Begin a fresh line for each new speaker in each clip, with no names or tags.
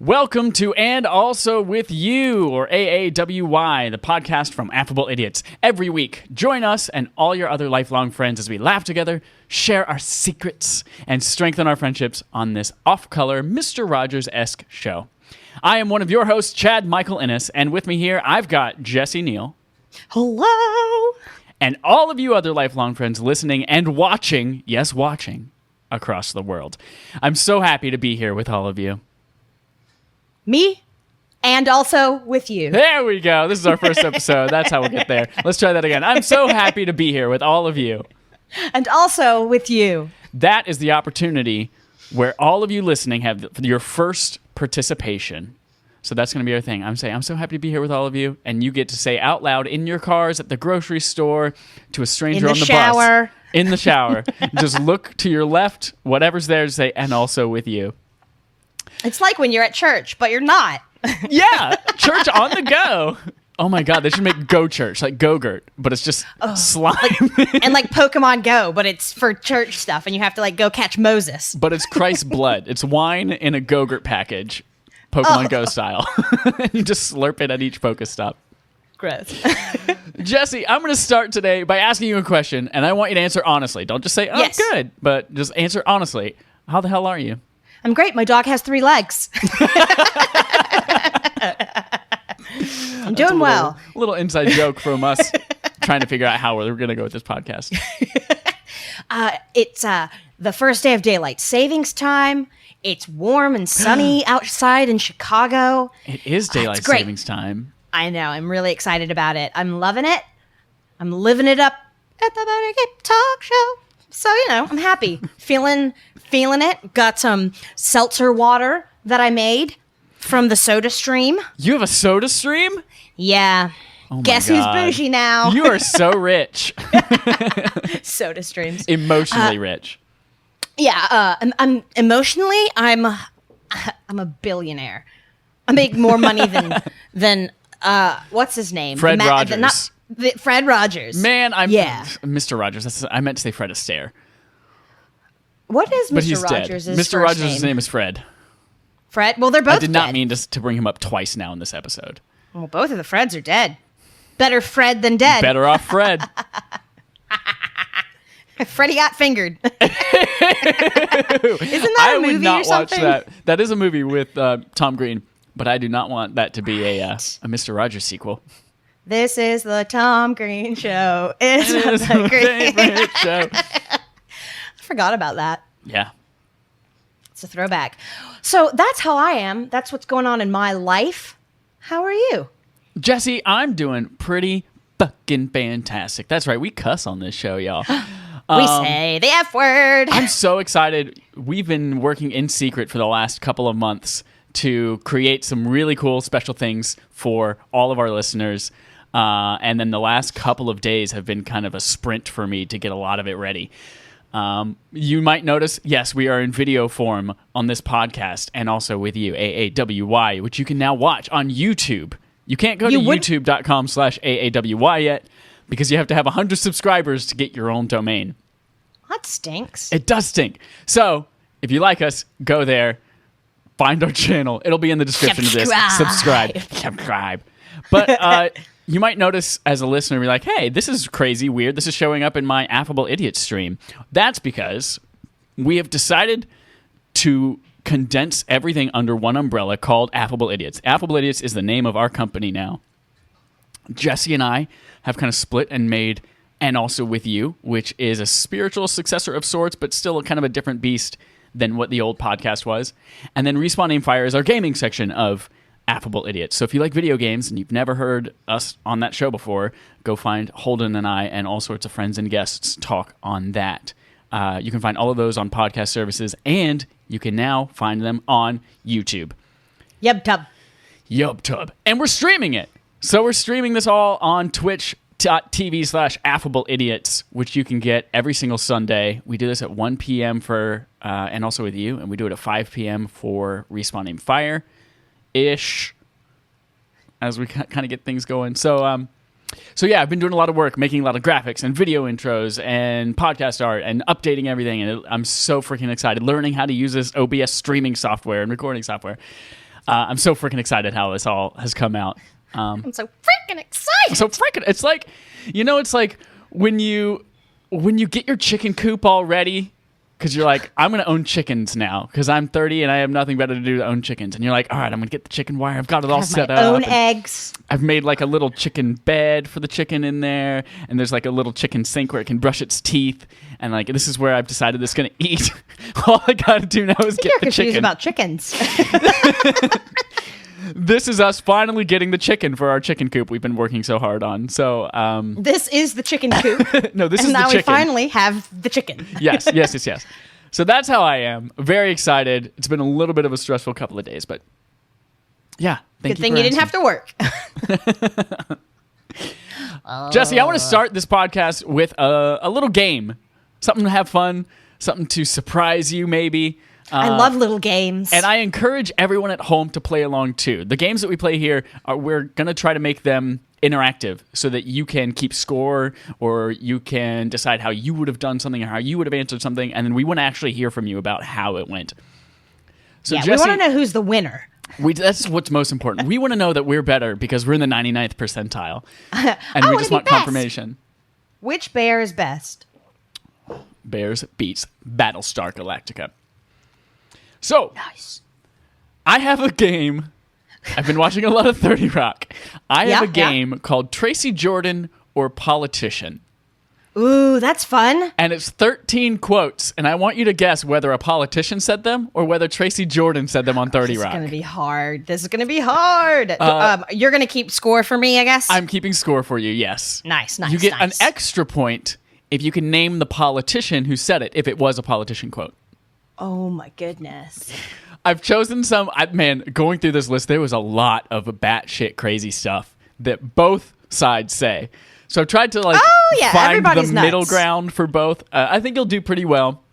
Welcome to And Also With You, or AAWY, the podcast from Affable Idiots. Every week, join us and all your other lifelong friends as we laugh together, share our secrets, and strengthen our friendships on this off-color, Mr. Rogers-esque show. I am one of your hosts, Chad Michael Innes, and with me here, I've got Jesse Neal.
Hello!
And all of you other lifelong friends listening and watching, yes, watching, across the world. I'm so happy to be here with all of you.
Me, and also with you.
There we go. This is our first episode. That's how we'll get there. Let's try that again. I'm so happy to be here with all of you.
And also with you.
That is the opportunity where all of you listening have your first participation. So that's going to be our thing. I'm saying, I'm so happy to be here with all of you. And you get to say out loud in your cars, at the grocery store, to a stranger on the
shower.
bus. In the shower. Just look to your left, whatever's there to say, and also with you.
It's like when you're at church, but you're not.
Yeah, church on the go. Oh my God, they should make Go Church, like Go-Gurt, but it's just slime.
And like Pokemon Go, but it's for church stuff, and you have to like go catch Moses.
But it's Christ's blood. It's wine in a Go-Gurt package, Pokemon Go style. You just slurp it at each Pokestop.
Gross.
Jesse, I'm going to start today by asking you a question, and I want you to answer honestly. Don't just say, oh,
yes.
Good, but just answer honestly. How the hell are you?
I'm great. My dog has 3 legs. I'm doing well.
A little inside joke from us trying to figure out how we're going to go with this podcast.
It's the first day of daylight savings time. It's warm and sunny outside in Chicago.
It is daylight savings time.
I know. I'm really excited about it. I'm loving it. I'm living it up at the Better Keep Talk Show. So, I'm happy. Feeling it. Got some seltzer water that I made from the Soda Stream.
You have a Soda Stream?
Yeah.
Oh my
Guess
God.
who's bougie now?
You are so rich.
Soda Streams.
Emotionally rich.
Yeah. I'm emotionally, I'm a billionaire. I make more money than what's his name?
Fred Rogers.
Fred Rogers.
Man,
Yeah.
Mr. Rogers. I meant to say Fred Astaire.
What is
But
Mr.
he's
Rogers'
dead. Mr. Rogers' name is Fred.
Fred? Well, they're both
I did not
dead.
mean to bring him up twice now in this episode.
Well, both of the Freds are dead. Better Fred than dead.
Better off Fred.
Freddie got fingered. Isn't that a movie
would not
or something?
watch that. That is a movie with Tom Green, but I do not want that to be a Mr. Rogers sequel.
This is the Tom Green Show. It's
It is
the
my
Green
favorite show.
I forgot about that.
Yeah.
It's a throwback. So that's how I am. That's what's going on in my life. How are you?
Jesse, I'm doing pretty fucking fantastic. That's right. We cuss on this show, y'all.
We say the F word.
I'm so excited. We've been working in secret for the last couple of months to create some really cool special things for all of our listeners. And then the last couple of days have been kind of a sprint for me to get a lot of it ready. You might notice, yes, we are in video form on this podcast and also with you, AAWY, which you can now watch on YouTube. You can't go to youtube.com/AAWY yet because you have to have 100 subscribers to get your own domain.
That stinks.
It does stink. So if you like us, go there, find our channel. It'll be in the description of this. Subscribe. But you might notice as a listener, be like, hey, this is crazy weird. This is showing up in my Affable Idiots stream. That's because we have decided to condense everything under one umbrella called Affable Idiots. Affable Idiots is the name of our company now. Jesse and I have kind of split and made And Also With You, which is a spiritual successor of sorts, but still kind of a different beast than what the old podcast was. And then Respawn Aim Fire is our gaming section of Affable Idiots. So if you like video games and you've never heard us on that show before, go find Holden and I and all sorts of friends and guests talk on that. You can find all of those on podcast services, and you can now find them on YouTube. YubTub. And we're streaming it. So we're streaming this all on twitch.tv/Affable Idiots, which you can get every single Sunday. We do this at 1 p.m. for And Also With You, and we do it at 5 p.m. for Respawn Aim Fire-ish, as we kind of get things going. So yeah, I've been doing a lot of work, making a lot of graphics and video intros and podcast art and updating everything. And I'm so freaking excited, learning how to use this OBS streaming software and recording software. I'm so freaking excited how this all has come out.
I'm so freaking excited.
It's like, it's like when you get your chicken coop all ready, because you're like, I'm going to own chickens now because I'm 30 and I have nothing better to do to own chickens. And you're like, all right, I'm going to get the chicken wire. I've got it all set up.
Own eggs.
I've made like a little chicken bed for the chicken in there. And there's like a little chicken sink where it can brush its teeth. And like, this is where I've decided it's going to eat. All I got to do now is get the chicken.
You're confused about chickens.
This is us finally getting the chicken for our chicken coop we've been working so hard on. So
this is the chicken coop.
No, this is the chicken.
And now we finally have the chicken.
Yes. So that's how I am. Very excited. It's been a little bit of a stressful couple of days, but yeah.
Good thing you didn't have to work.
Jesse, I want to start this podcast with a little game. Something to have fun, something to surprise you maybe.
I love little games.
And I encourage everyone at home to play along too. The games that we play here, we're going to try to make them interactive so that you can keep score or you can decide how you would have done something or how you would have answered something. And then we want to actually hear from you about how it went. So
yeah,
Jesse,
we want to know who's the winner.
That's what's most important. We want to know that we're better because we're in the 99th percentile. And we just want confirmation.
Which bear is best?
Bears beats Battlestar Galactica. So,
nice.
I have a game. I've been watching a lot of 30 Rock. I have a game called Tracy Jordan or Politician.
Ooh, that's fun.
And it's 13 quotes, and I want you to guess whether a politician said them or whether Tracy Jordan said them on 30 Rock.
This is going to be hard. You're going to keep score for me, I guess?
I'm keeping score for you, yes.
Nice.
You get an extra point if you can name the politician who said it, if it was a politician quote.
Oh my goodness.
I've chosen some, going through this list, there was a lot of batshit crazy stuff that both sides say. So I've tried to find the middle ground for both. I think you'll do pretty well.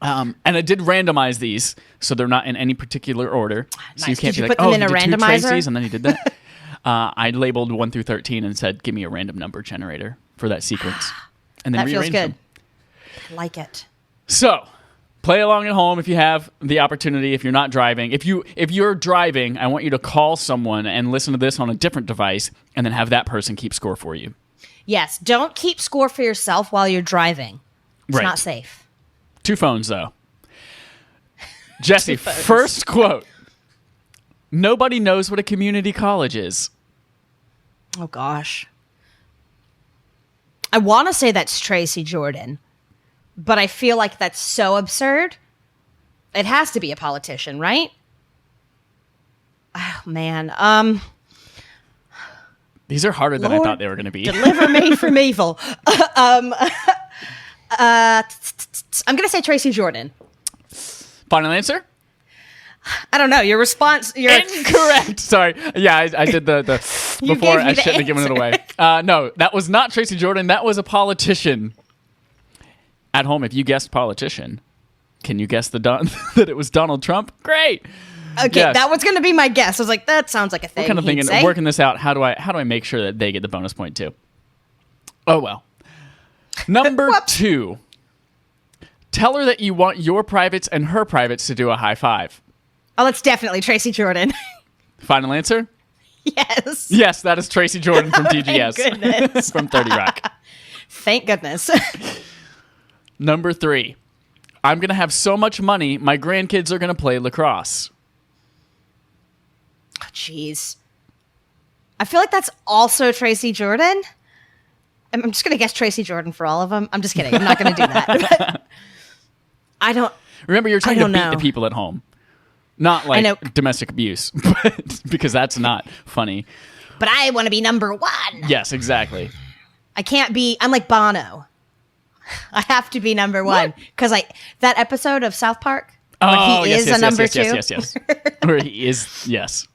And I did randomize these, so they're not in any particular order.
Nice.
So you can't
did
be
you put them in a randomizer?
Tracy's and then you did that. I labeled 1 through 13 and said, give me a random number generator for that sequence. And then
that feels good.
Them.
I like it.
So, play along at home if you have the opportunity. If you're not driving, if you're driving, I want you to call someone and listen to this on a different device, and then have that person keep score for you.
Yes, don't keep score for yourself while you're driving. It's not safe.
2 phones though. Jesse, first quote. Nobody knows what a community college is.
Oh gosh. I want to say that's Tracy Jordan. But I feel like that's so absurd. It has to be a politician, right? Oh, man.
These are harder than I thought they were going to be.
Deliver me from evil. I'm going to say Tracy Jordan.
Final answer?
I don't know. Your response...
Incorrect. Sorry. Yeah, I did the before. I shouldn't have given it away. No, that was not Tracy Jordan. That was a politician. At home, if you guessed politician, can you guess that it was Donald Trump? Great.
Okay, yes. That was going to be my guess. I was like, that sounds like a thing.
We're kind of thinking, working this out. How do I make sure that they get the bonus point too? Oh well. Number 2. Tell her that you want your privates and her privates to do a high five.
Oh, that's definitely Tracy Jordan.
Final answer?
Yes.
Yes, that is Tracy Jordan from TGS.
Thank goodness.
From 30 Rock.
Thank goodness.
Number 3. I'm going to have so much money, my grandkids are going to play lacrosse.
Oh, jeez. I feel like that's also Tracy Jordan. I'm just going to guess Tracy Jordan for all of them. I'm just kidding. I'm not going to do that. I don't...
Remember, you're trying to beat the people at home. Not like domestic abuse, because that's not funny.
But I want to be number 1.
Yes, exactly.
I can't be... I'm like Bono. I have to be number 1 because that episode of South Park where he is a number 2.
Yes. Where he is, yes.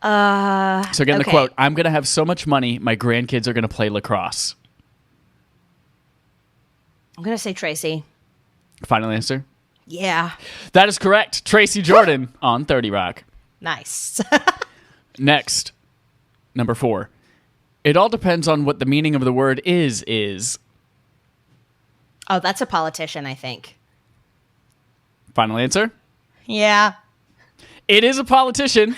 So again, the quote: "I'm going to have so much money, my grandkids are going to play lacrosse."
I'm going to say Tracy.
Final answer?
Yeah,
that is correct. Tracy Jordan on 30 Rock.
Nice.
Next, number 4. It all depends on what the meaning of the word is.
Oh, that's a politician, I think.
Final answer?
Yeah.
It is a politician.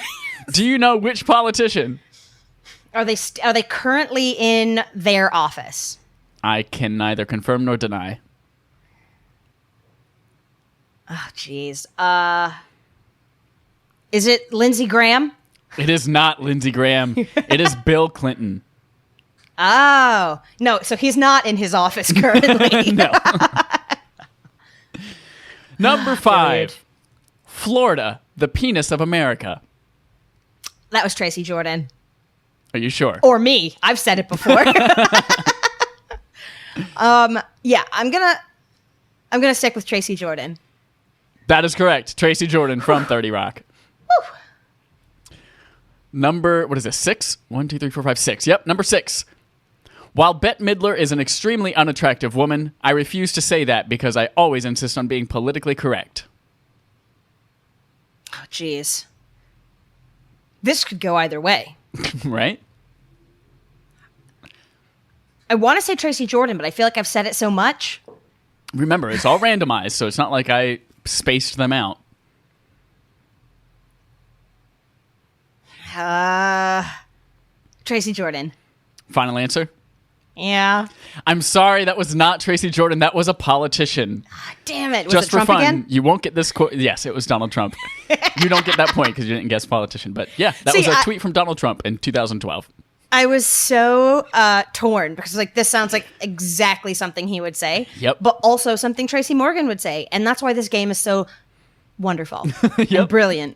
Do you know which politician?
Are they currently in their office?
I can neither confirm nor deny.
Oh, jeez. Is it Lindsey Graham?
It is not Lindsey Graham. It is Bill Clinton.
Oh, no. So he's not in his office currently.
No. Number 5.
Good.
Florida, the penis of America.
That was Tracy Jordan.
Are you sure?
Or me. I've said it before. Yeah, I'm gonna stick with Tracy Jordan.
That is correct. Tracy Jordan from 30 Rock.
Woo.
Number, what is this, 6? 1, 2, 3, 4, 5, 6. Yep, number 6. While Bette Midler is an extremely unattractive woman, I refuse to say that because I always insist on being politically correct.
Oh, jeez. This could go either way.
Right?
I want to say Tracy Jordan, but I feel like I've said it so much.
Remember, it's all randomized, so it's not like I spaced them out.
Tracy Jordan.
Final answer?
Yeah.
I'm sorry, that was not Tracy Jordan. That was a politician.
Damn it. Was
Just
it
for
Trump
fun,
again?
you won't get this quote. Yes, it was Donald Trump. You don't get that point because you didn't guess politician. But yeah, that was a tweet from Donald Trump in 2012.
I was so torn because like this sounds like exactly something he would say.
Yep.
But also something Tracy Morgan would say. And that's why this game is so wonderful
Yep.
and brilliant.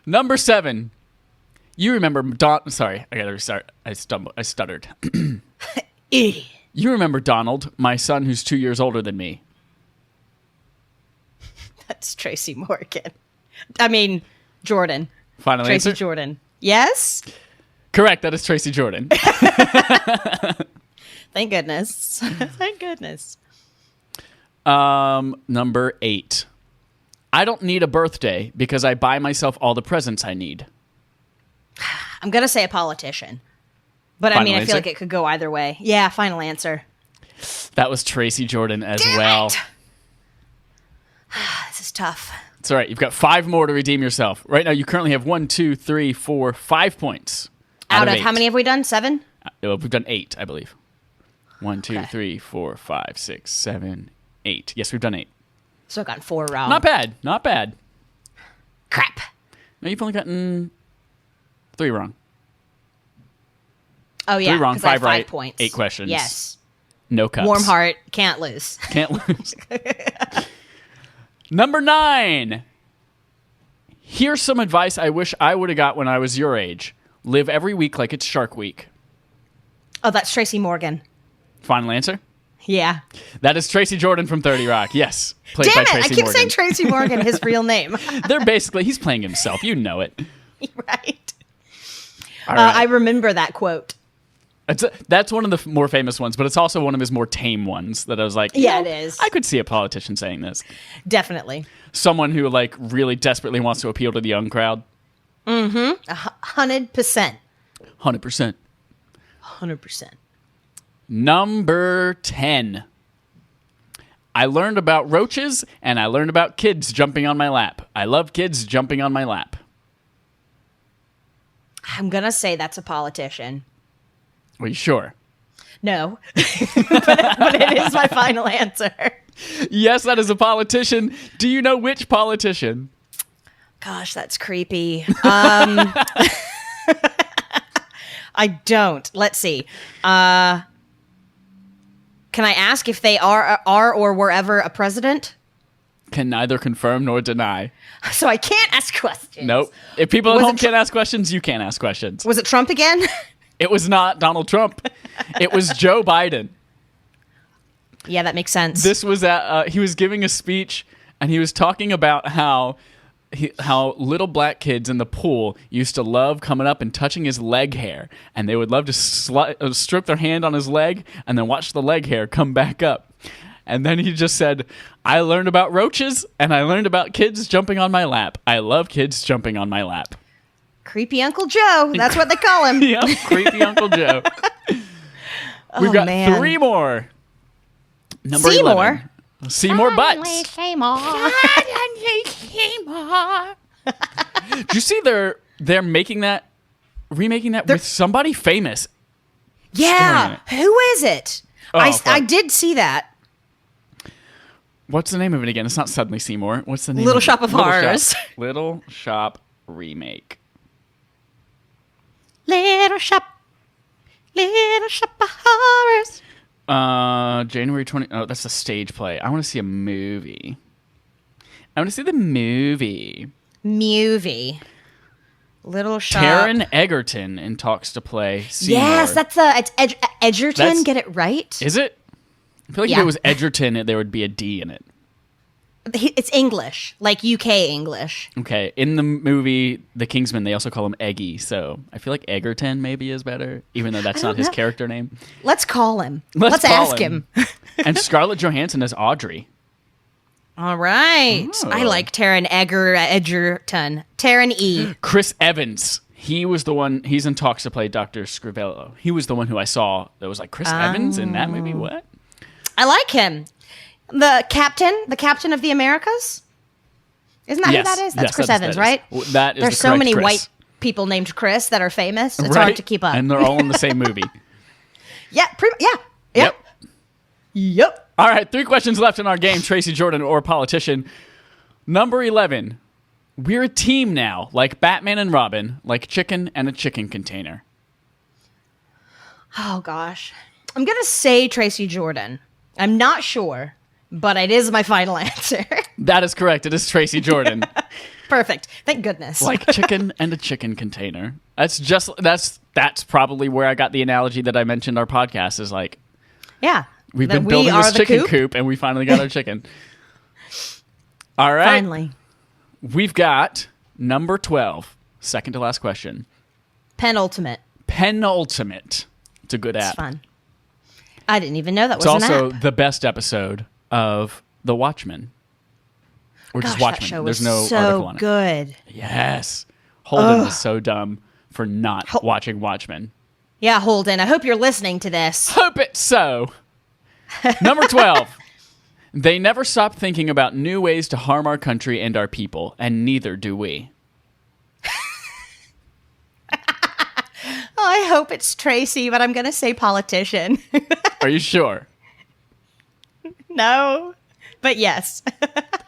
Number 7. You remember Sorry, I gotta restart. I stuttered. You remember Donald, my son who's 2 years older than me.
That's Tracy Morgan. I mean, Jordan.
Final
Tracy
answer?
Jordan. Yes?
Correct, that is Tracy Jordan.
Thank goodness. Thank goodness.
Number 8. I don't need a birthday because I buy myself all the presents I need.
I'm going to say a politician. But I
Final
mean, I
answer?
feel like it could go either way. Yeah, final answer.
That was Tracy Jordan as
Damn
well.
it! This is tough.
It's all right. You've got 5 more to redeem yourself. Right now, you currently have 1, 2, 3, 4, 5 points.
Out of
8.
how many have we done? 7?
We've done 8, I believe. 1, 2,
Okay.
3, 4, 5, 6, 7, 8. Yes, we've done 8.
So I've gotten 4 wrong.
Not bad. Not bad.
Crap.
No, you've only gotten 3 wrong.
Oh, yeah.
3 wrong,
'cause I have
5 right,
5 points.
8 questions.
Yes.
No cups.
Warm heart. Can't lose.
Can't lose. Number 9. Here's some advice I wish I would have got when I was your age. Live every week like it's Shark Week.
Oh, that's Tracy Morgan.
Final answer?
Yeah.
That is Tracy Jordan from 30 Rock. Yes. Played
Damn
by
it.
Tracy
I keep
Morgan.
saying Tracy Morgan, his real name.
He's playing himself. You know it.
Right.
All right.
I remember that quote.
That's one of the more famous ones, but it's also one of his more tame ones that I was like,
Yeah, it is.
I could see a politician saying this.
Definitely.
Someone who like really desperately wants to appeal to the young crowd.
100%.
100%.
100%.
Number 10. I learned about roaches and I learned about kids jumping on my lap. I love kids jumping on my lap.
I'm going to say that's a politician.
Are you sure?
No. but it is my final answer.
Yes, that is a politician. Do you know which politician?
Gosh, that's creepy. I don't. Let's see. Can I ask if they are or were ever a president?
Can neither confirm nor deny.
So I can't ask questions.
Nope. If people at
Was
home
it
can't ask questions, you can't ask questions.
Was it Trump again?
It was not Donald Trump. It was Joe Biden.
Yeah, that makes sense.
This was at he was giving a speech and he was talking about how little black kids in the pool used to love coming up and touching his leg hair, and they would love to stroke their hand on his leg and then watch the leg hair come back up. And then he just said, I learned about roaches and I learned about kids jumping on my lap. I love kids jumping on my lap.
Creepy Uncle Joe. That's what they call him.
Yep, creepy Uncle Joe. We've got
man.
3 more. Number
Seymour?
11. Seymour Butts.
Seymour.
Did you see they're remaking that with somebody famous?
Yeah. Who is it?
Oh,
I did see that.
What's the name of it again? It's not Suddenly Seymour. What's the name?
Little Shop of Horrors.
Little Shop remake.
Little Shop of Horrors.
January 20. Oh, that's a stage play. I want to see a movie. I want to see the movie. Little Shop. Taron Egerton in talks to play Seymour.
Yes, it's Edgerton. Get it right?
Is it? I feel like if it was Edgerton, there would be a D in it.
It's English, like UK English.
Okay. In the movie The Kingsman, they also call him Eggy, so I feel like Egerton maybe is better, even though that's not his character name.
Let's call him. Let's ask him.
And Scarlett Johansson as Audrey.
All right.
Oh.
I like Taron Egerton. Taron E.
Chris Evans. He was the one. He's in talks to play Dr. Scrivello. He was the one who I saw that was like, Chris Evans in that movie? What?
I like him. The captain of the Americas? Isn't that who that is? That's Chris Evans, right?
That is
There's so many white people named Chris that are famous. It's hard to keep up.
And they're all in the same movie.
Yep.
All right, 3 questions left in our game, Tracy Jordan or politician. Number 11. We're a team now, like Batman and Robin, like chicken and a chicken container.
Oh, gosh. I'm going to say Tracy Jordan. I'm not sure, but it is my final answer.
That is correct. It is Tracy Jordan.
Perfect. Thank goodness.
Like chicken and a chicken container. That's probably where I got the analogy that I mentioned our podcast is like.
Yeah.
We've been building this chicken coop and we finally got our chicken. All right.
Finally.
We've got number 12. Second to last question.
Penultimate.
It's a good app.
It's fun. I didn't even know that was
an app. It's also
app.
the best episode of The Watchmen. Or just Watchmen.
That show
There's
was
no article on it.
So good.
Yes. Holden is so dumb for not watching Watchmen.
Yeah, Holden. I hope you're listening to this.
Hope it's so. Number 12. They never stop thinking about new ways to harm our country and our people, and neither do we.
I hope it's Tracy, but I'm going to say politician.
Are you sure?
No, but yes.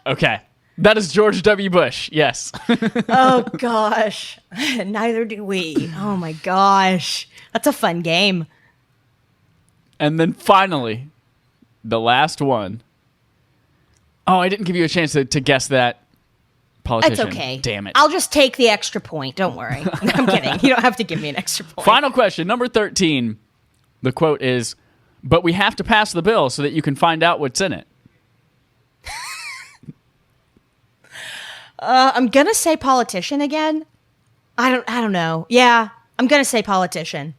Okay. That is George W. Bush. Yes.
Oh, gosh. Neither do we. Oh, my gosh. That's a fun game.
And then finally, the last one. Oh, I didn't give you a chance to guess that politician.
That's okay.
Damn it.
I'll just take the extra point. Don't worry. I'm kidding. You don't have to give me an extra point.
Final question, number 13. The quote is, "But we have to pass the bill so that you can find out what's in it."
I'm gonna say politician again. I don't know. Yeah, I'm gonna say politician.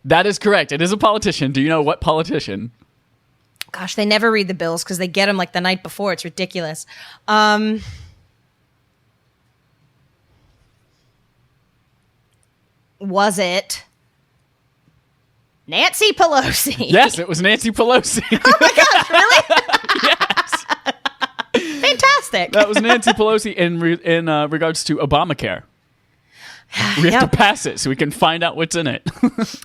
That is correct. It is a politician. Do you know what politician?
Gosh, they never read the bills because they get them like the night before. It's ridiculous. Was it Nancy Pelosi?
Yes, it was Nancy Pelosi.
Oh my gosh, really?
Yes.
Fantastic.
That was Nancy Pelosi in regards to Obamacare. We have to pass it so we can find out what's in it.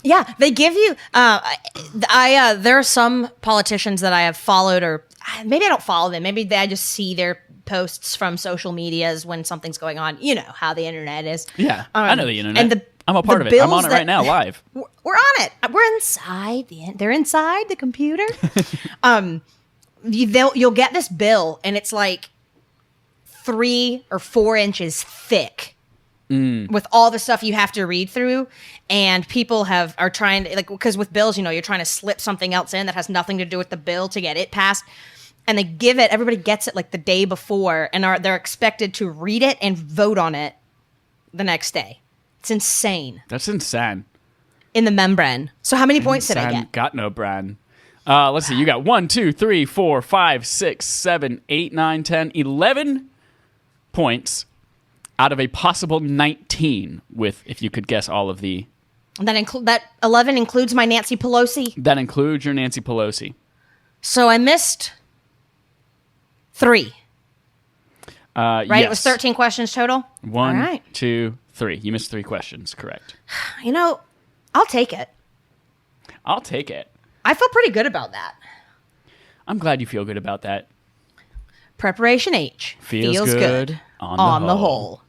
Yeah, they give you. There are some politicians that I have followed, or maybe I don't follow them. Maybe I just see their posts from social medias when something's going on. You know how the internet is.
Yeah, I know the internet.
And
I'm a part of it. I'm on it right now, live.
We're on it. We're inside. They're inside the computer. You'll get this bill, and it's like 3 or 4 inches thick. With all the stuff you have to read through, and people are trying to, like, because with bills, you're trying to slip something else in that has nothing to do with the bill to get it passed, and everybody gets it like the day before, and they're expected to read it and vote on it the next day. It's insane.
That's insane.
In the membran. So how many points did I get?
Got no bran. Let's see. You got 1, 2, 3, 4, 5, 6, 7, 8, 9, 10, 11 points. Out of a possible 19, if you could guess all of the...
That 11 includes my Nancy Pelosi?
That includes your Nancy Pelosi.
So I missed 3. Right?
Yes.
It was 13 questions total?
1,
All right.
2, 3. You missed 3 questions. Correct.
You know, I'll take it.
I'll take it.
I feel pretty good about that.
I'm glad you feel good about that.
Preparation H.
Feels good
on the whole.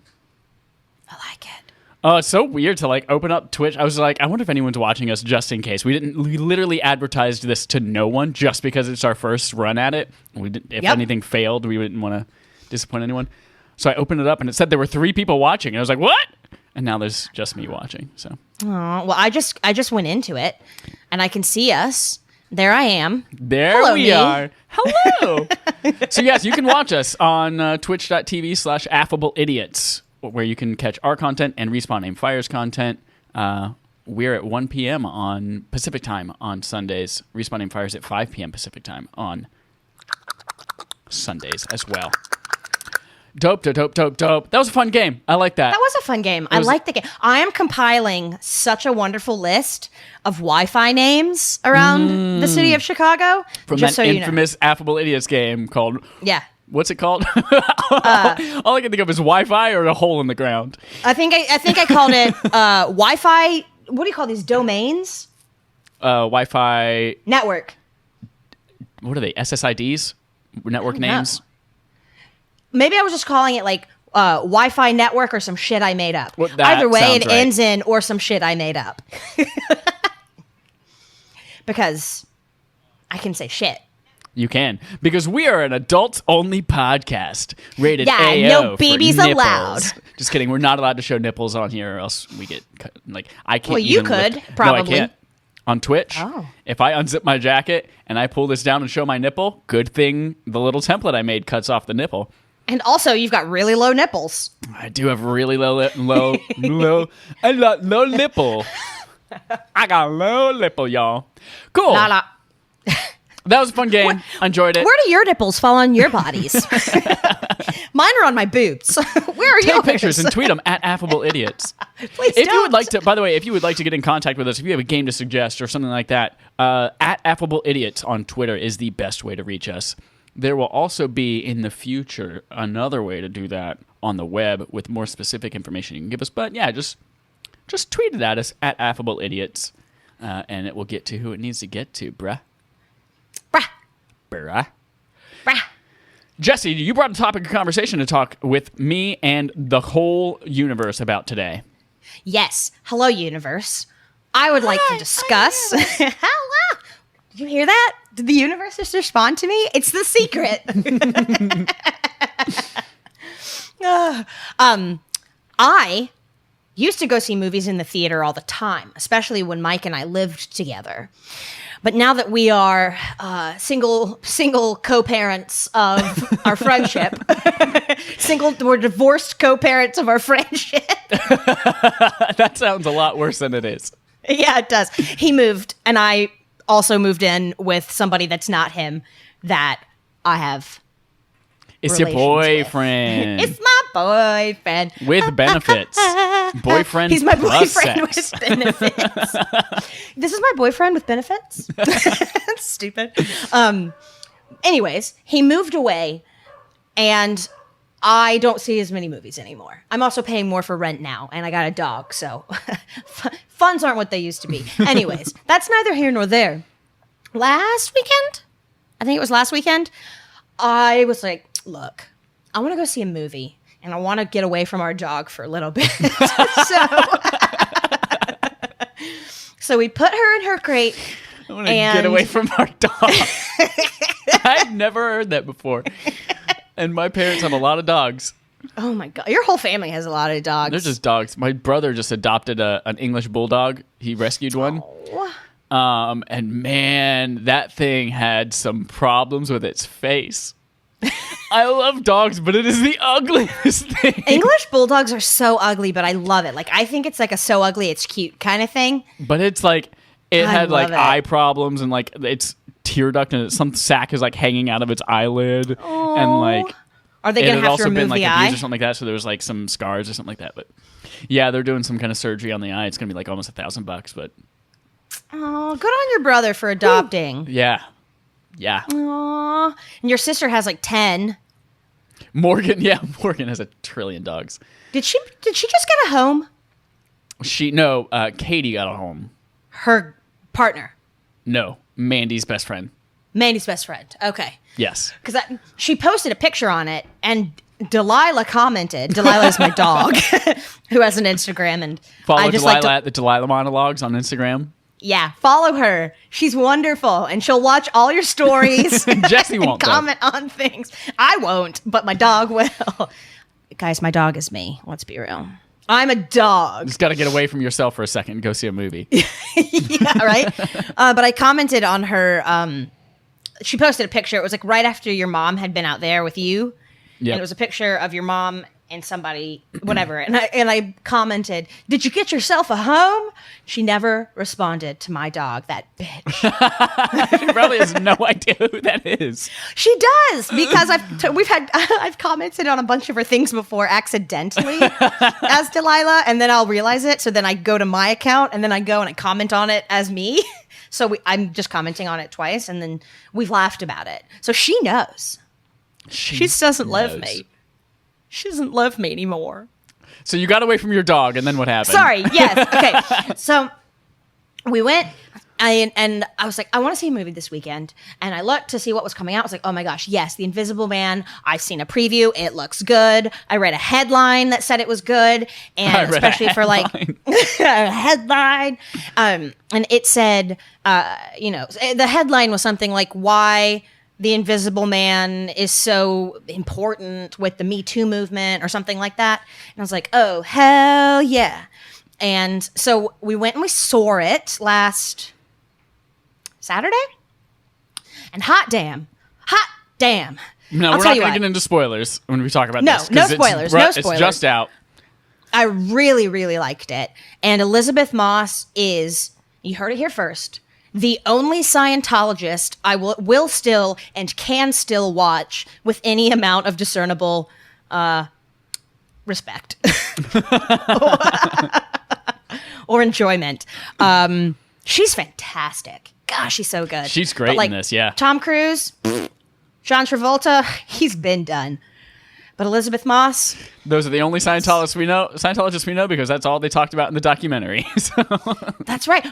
I like it.
Oh, it's so weird to like open up Twitch. I was like, I wonder if anyone's watching us just in case. We literally advertised this to no one just because it's our first run at it. If anything failed, we wouldn't want to disappoint anyone. So I opened it up and it said there were 3 people watching. And I was like, what? And now there's just me watching. So.
Well, I just went into it and I can see us. There I am.
There we are. Hello. So yes, you can watch us on twitch.tv/Affable Idiots, where you can catch our content and Respawn Aim Fire's content. We're at 1 p.m. on Pacific time on Sundays. Respawn Aim Fire's at 5 p.m. Pacific time on Sundays as well. Dope. That was a fun game. I like that.
That was a fun game. I like the game. I am compiling such a wonderful list of Wi-Fi names around the city of Chicago.
From
just
that
so
infamous Affable Idiots game called...
Yeah.
What's it called? All I can think of is Wi-Fi or a hole in the ground.
I think I called it Wi-Fi. What do you call these domains?
Wi-Fi
network.
What are they? SSIDs? Network names?
Maybe I was just calling it like Wi-Fi network or some shit I made up.
Well,
either way, it
right.
ends in or some shit I made up. Because I can say shit.
You can, because we are an adult-only podcast rated AO
no babies
for
allowed.
nipples. Just kidding. We're not allowed to show nipples on here, or else we get like I can't.
Well, you
even
could
lift.
probably.
No, I can't. On Twitch, if I unzip my jacket and I pull this down and show my nipple, good thing the little template I made cuts off the nipple.
And also, you've got really low nipples.
I do have really low nipple. I got a low nipple, y'all. Cool. That was a fun game. I enjoyed it.
Where do your nipples fall on your bodies? Mine are on my boobs. Where are yours?
Take pictures and tweet them at Affable Idiots.
Please
If
don't.
you would like to, by the way, if you would like to get in contact with us, if you have a game to suggest or something like that, at Affable Idiots on Twitter is the best way to reach us. There will also be in the future another way to do that on the web with more specific information you can give us. But yeah, just tweet it at us at Affable Idiots, and it will get to who it needs to get to, bruh. Bruh. Jesse, you brought a topic of conversation to talk with me and the whole universe about today.
Yes. Hello, universe. I would like to discuss. Hello. Did you hear that? Did the universe just respond to me? It's the secret. I used to go see movies in the theater all the time, especially when Mike and I lived together. But now that we are single co-parents of our friendship, we're divorced co-parents of our friendship.
That sounds a lot worse than it is.
Yeah, it does. He moved, and I also moved in with somebody that's not him that I have.
It's your boyfriend.
It's my boyfriend.
With benefits. Boyfriend.
He's my
plus
boyfriend
sex.
with benefits. This is my boyfriend with benefits? That's stupid. Anyways, he moved away, and I don't see as many movies anymore. I'm also paying more for rent now, and I got a dog, so funds aren't what they used to be. Anyways, that's neither here nor there. Last weekend, I think it was last weekend, I was like, look, I want to go see a movie, and I want to get away from our dog for a little bit. So we put her in her crate.
I want to get away from our dog. I've never heard that before. And my parents have a lot of dogs.
Oh my God. Your whole family has a lot of dogs.
They're just dogs. My brother just adopted an English bulldog. He rescued one.
Oh.
And man, that thing had some problems with its face. I love dogs, but it is the ugliest thing.
English bulldogs are so ugly, but I love it. Like, I think it's like a so ugly it's cute kind of thing.
But it's like, it had like
love it.
eye problems and like its tear duct and some sac is like hanging out of its eyelid. And like,
are they going to have to remove
like
the eye?
abused or something like that, so there was like some scars or something like that. But yeah, they're doing some kind of surgery on the eye. It's gonna be like almost $1,000, but
Oh, good on your brother for adopting.
yeah.
Aww. And your sister has like 10.
Morgan, yeah, Morgan has 1 trillion dogs.
Did she just get a home?
Katie got a home.
Her partner.
No, Mandy's best friend.
Mandy's best friend. Okay.
Yes.
Because she posted a picture on it, and Delilah commented. Delilah is my dog, who has an Instagram, and
Follow
I just
Delilah at the Delilah Monologues on Instagram.
Yeah, follow her. She's wonderful, and she'll watch all your stories.
Jesse won't
comment on things. I won't, but my dog will. Guys, my dog is me. Let's be real. I'm a dog.
Just got to get away from yourself for a second and go see a movie.
Yeah, right? But I commented on her. She posted a picture. It was like right after your mom had been out there with you.
Yep.
And it was a picture of your mom and somebody, whatever. And I commented, "Did you get yourself a home?" She never responded to my dog, that bitch.
She probably has no idea who that is.
She does, because I've commented on a bunch of her things before accidentally as Delilah, and then I'll realize it. So then I go to my account, and then I go and I comment on it as me. So I'm just commenting on it twice, and then we've laughed about it. So she knows. She just doesn't love me. She doesn't love me anymore.
So you got away from your dog, and then what happened?
Sorry, yes. Okay. So we went, and I was like, I want to see a movie this weekend. And I looked to see what was coming out. I was like, oh my gosh, yes, The Invisible Man. I've seen a preview. It looks good. I read a headline that said it was good. And especially for like a headline. And it said, the headline was something like, why The Invisible Man is so important with the Me Too movement or something like that. And I was like, oh, hell yeah. And so we went and we saw it last Saturday. And hot damn.
No, we're not going to get into spoilers when we talk about this.
No spoilers.
It's just out.
I really, really liked it. And Elizabeth Moss is, you heard it here first, the only Scientologist I will still and can still watch with any amount of discernible respect or enjoyment. She's fantastic. Gosh, she's so good.
She's great in this, yeah.
Tom Cruise, John Travolta, he's been done. But Elizabeth Moss.
Those are the only Scientologists we know because that's all they talked about in the documentary. So.
That's right.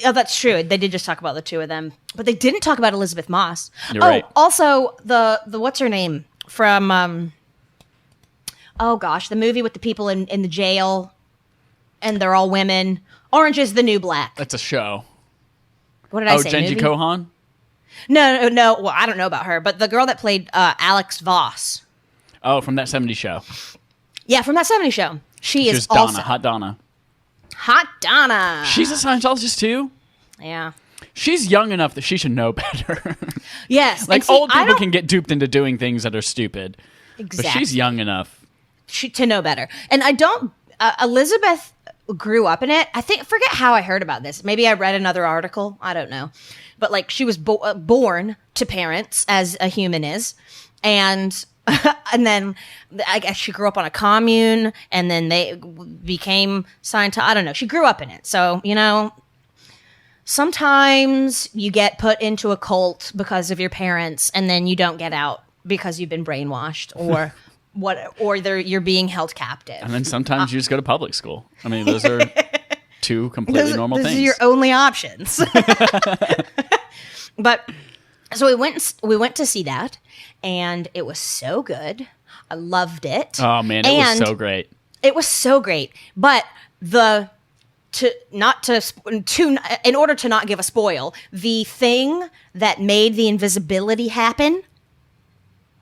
That's true. They did just talk about the two of them, but they didn't talk about Elizabeth Moss.
You're right.
Also the what's her name from? The movie with the people in the jail, and they're all women. Orange is the New Black.
That's a show.
What did I say?
Jenji Kohan?
No. Well, I don't know about her, but the girl that played Alex Voss.
Oh, from that 70s show.
Yeah, from that 70s show. She is
Donna,
awesome.
Hot Donna.
Hot Donna.
She's a Scientologist too?
Yeah.
She's young enough that she should know better.
Yes.
Like, old people can get duped into doing things that are stupid.
Exactly.
But she's young enough.
To know better. And I don't... Elizabeth grew up in it. Forget how I heard about this. Maybe I read another article. I don't know. But, like, she was born to parents, as a human is. And... and then I guess she grew up on a commune, and then they became Scientology. I don't know. She grew up in it. So, sometimes you get put into a cult because of your parents, and then you don't get out because you've been brainwashed or you're being held captive.
And then sometimes you just go to public school. I mean, those are two completely normal things.
Those are your only options. But so we went to see that. And it was so good. I loved it.
Oh man, it was so great.
It was so great. But in order to not give a spoil, the thing that made the invisibility happen.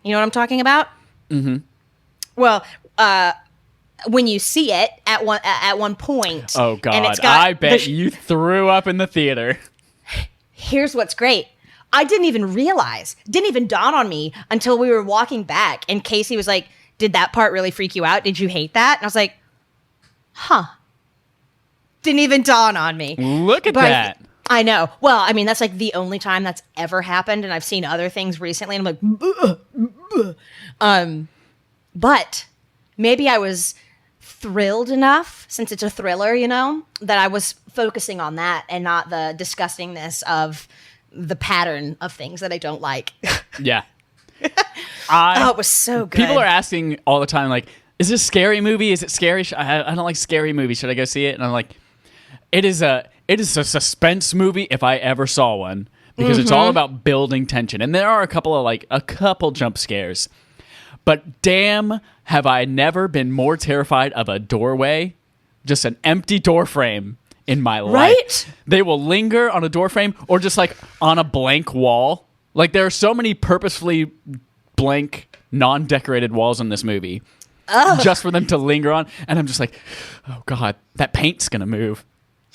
You know what I'm talking about? Mm-hmm. Well, when you see it at one point.
Oh God! I bet you threw up in the theater.
Here's what's great. I didn't even dawn on me until we were walking back, and Casey was like, did that part really freak you out? Did you hate that? And I was like, huh. Didn't even dawn on me.
Look at that.
I know. Well, I mean, that's like the only time that's ever happened, and I've seen other things recently, and I'm like, but maybe I was thrilled enough, since it's a thriller, that I was focusing on that and not the disgustingness of the pattern of things that I don't like.
Yeah.
it was so good.
People are asking all the time, like, is this a scary movie? Is it scary? I don't like scary movies. Should I go see it? And I'm like, it is a suspense movie if I ever saw one, because it's all about building tension. And there are a couple jump scares. But damn, have I never been more terrified of a doorway, just an empty door frame in my life.
Right?
They will linger on a door frame or just like on a blank wall. Like there are so many purposefully blank, non-decorated walls in this movie. Just for them to linger on. And I'm just like, oh God, that paint's going to move.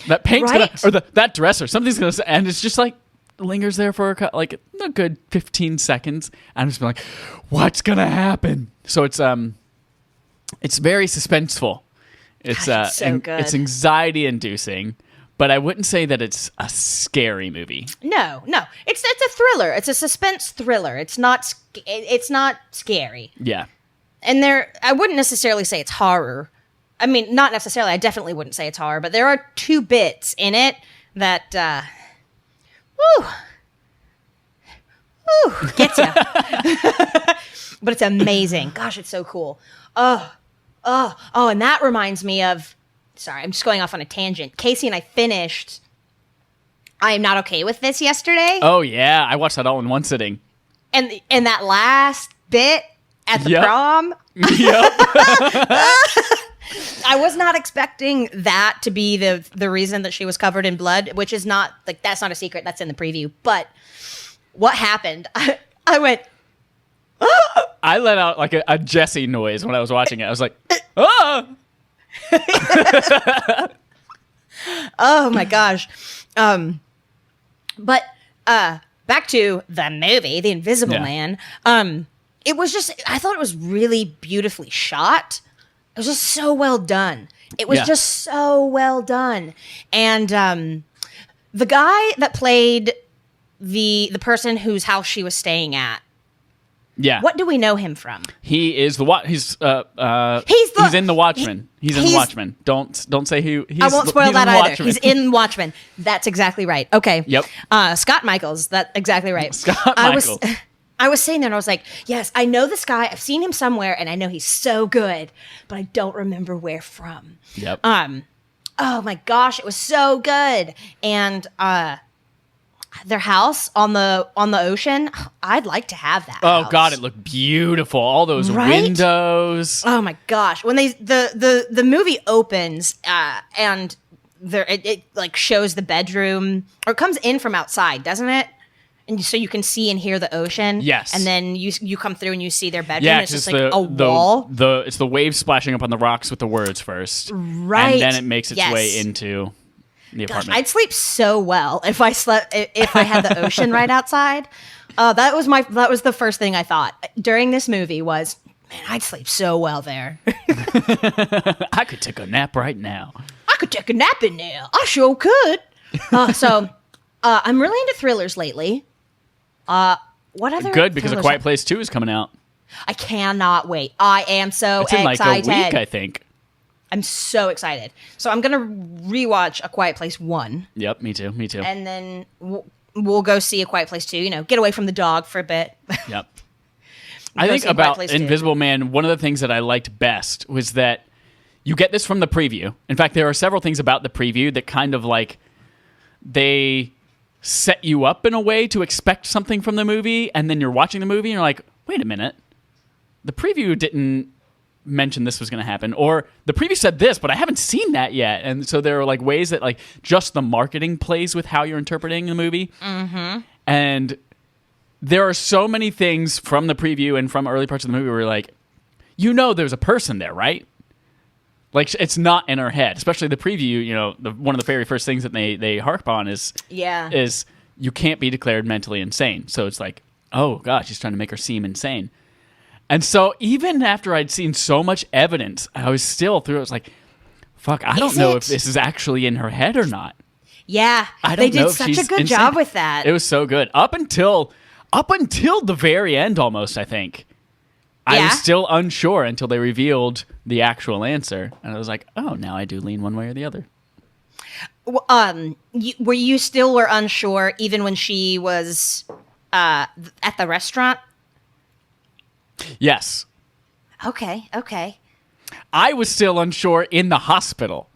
That paint's going to, or that dresser, something's going to, and it's just like, lingers there for a good 15 seconds. I'm just like, what's gonna happen? So it's very suspenseful. It's
so good.
It's anxiety inducing, but I wouldn't say that it's a scary movie.
No, it's a thriller. It's a suspense thriller. It's not scary.
Yeah,
and I wouldn't necessarily say it's horror. I mean, not necessarily. I definitely wouldn't say it's horror, but there are two bits in it that. Gets ya. But it's amazing. Gosh, it's so cool. Oh, and that reminds me of, sorry, I'm just going off on a tangent. Casey and I finished I Am Not Okay With This yesterday.
Oh, yeah. I watched that all in one sitting.
And that last bit at the prom.
Yep.
I was not expecting that to be the reason that she was covered in blood, which is not, like, that's not a secret. That's in the preview. But what happened? I went, oh!
I let out like a Jessie noise when I was watching it. I was like, oh!
Oh my gosh. But back to the movie, The Invisible Man. It was just, I thought it was really beautifully shot. It was just so well done. It was just so well done. And the guy that played the person whose house she was staying at, what do we know him from?
He is he's in The Watchmen. He's in The Watchmen. Don't say who.
I won't spoil that either. He's in Watchmen. That's exactly right. Okay.
Yep.
Scott Michaels. That's exactly right.
Scott Michaels.
I was sitting there and I was like, yes, I know this guy. I've seen him somewhere and I know he's so good, but I don't remember where from.
Yep.
Oh my gosh, it was so good. And their house on the ocean, I'd like to have that.
Oh
house.
God, it looked beautiful. All those windows.
Oh my gosh. When the movie opens and it like shows the bedroom, or it comes in from outside, doesn't it? And so you can see and hear the ocean.
Yes.
And then you come through and you see their bedroom.
Yeah,
it's just like a wall.
It's the waves splashing up on the rocks with the words first.
Right.
And then it makes its way into the apartment.
I'd sleep so well if I had the ocean right outside. That was the first thing I thought during this movie was, man, I'd sleep so well there.
I could take a nap right now.
I could take a nap in there. I sure could. So I'm really into thrillers lately. What other
good, because A Quiet Place 2 is coming out.
I cannot wait. I am so excited.
It's in like a week, I think.
I'm so excited. So I'm going to rewatch A Quiet Place 1.
Yep, me too.
And then we'll go see A Quiet Place 2, get away from the dog for a bit.
Yep. I think about Invisible Man, one of the things that I liked best was that you get this from the preview. In fact, there are several things about the preview that kind of like they set you up in a way to expect something from the movie, and then you're watching the movie and you're like, wait a minute, the preview didn't mention this was going to happen, or the preview said this, but I haven't seen that yet. And so there are like ways that like just the marketing plays with how you're interpreting the movie. Mm-hmm. And there are so many things from the preview and from early parts of the movie where you're like, there's a person there, right? Like, it's not in her head, especially the preview. One of the very first things that they harp on is you can't be declared mentally insane. So it's like, oh gosh, he's trying to make her seem insane. And so even after I'd seen so much evidence, I was still through. I was like, fuck, I don't know if this is actually in her head or not.
Yeah, they did such a good job with that.
It was so good up until the very end, almost. I think. I was still unsure until they revealed the actual answer. And I was like, oh, now I do lean one way or the other.
Were you still unsure even when she was at the restaurant?
Yes.
Okay.
I was still unsure in the hospital.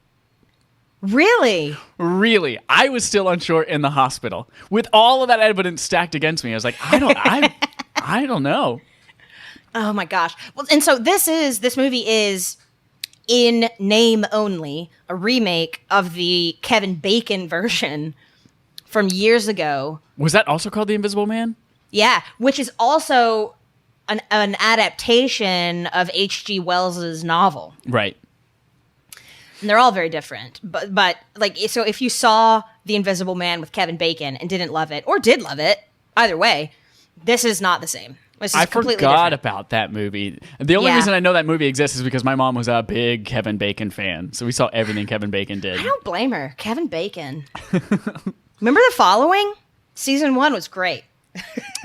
Really?
Really, I was still unsure in the hospital with all of that evidence stacked against me. I was like, I don't know.
Oh my gosh. Well, and so this movie is in name only a remake of the Kevin Bacon version from years ago.
Was that also called The Invisible Man?
Yeah, which is also an adaptation of H.G. Wells's novel.
Right.
And they're all very different. But like, so if you saw The Invisible Man with Kevin Bacon and didn't love it, or did love it, either way, this is not the same. This is
I
completely
forgot
different.
about that movie. The only reason I know that movie exists is because my mom was a big Kevin Bacon fan. So we saw everything Kevin Bacon did.
I don't blame her. Kevin Bacon. Remember The Following? Season 1 was great.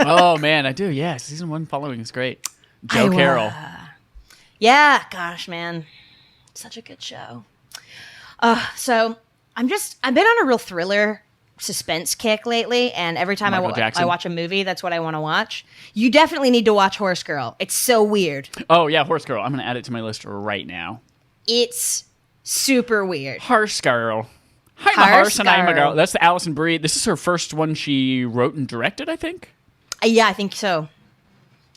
Oh, man, I do. Yeah, season 1 Following is great. Joe Carroll.
Yeah, gosh, man. Such a good show. So I've been on a real thriller suspense kick lately, and every time I watch a movie, that's what I want to watch. You definitely need to watch Horse Girl. It's so weird.
Oh, yeah, Horse Girl. I'm going to add it to my list right now.
It's super weird.
Horse Girl. I'm a horse and I'm a girl. That's the Alison Brie. This is her first one she wrote and directed, I think.
Yeah, I think so.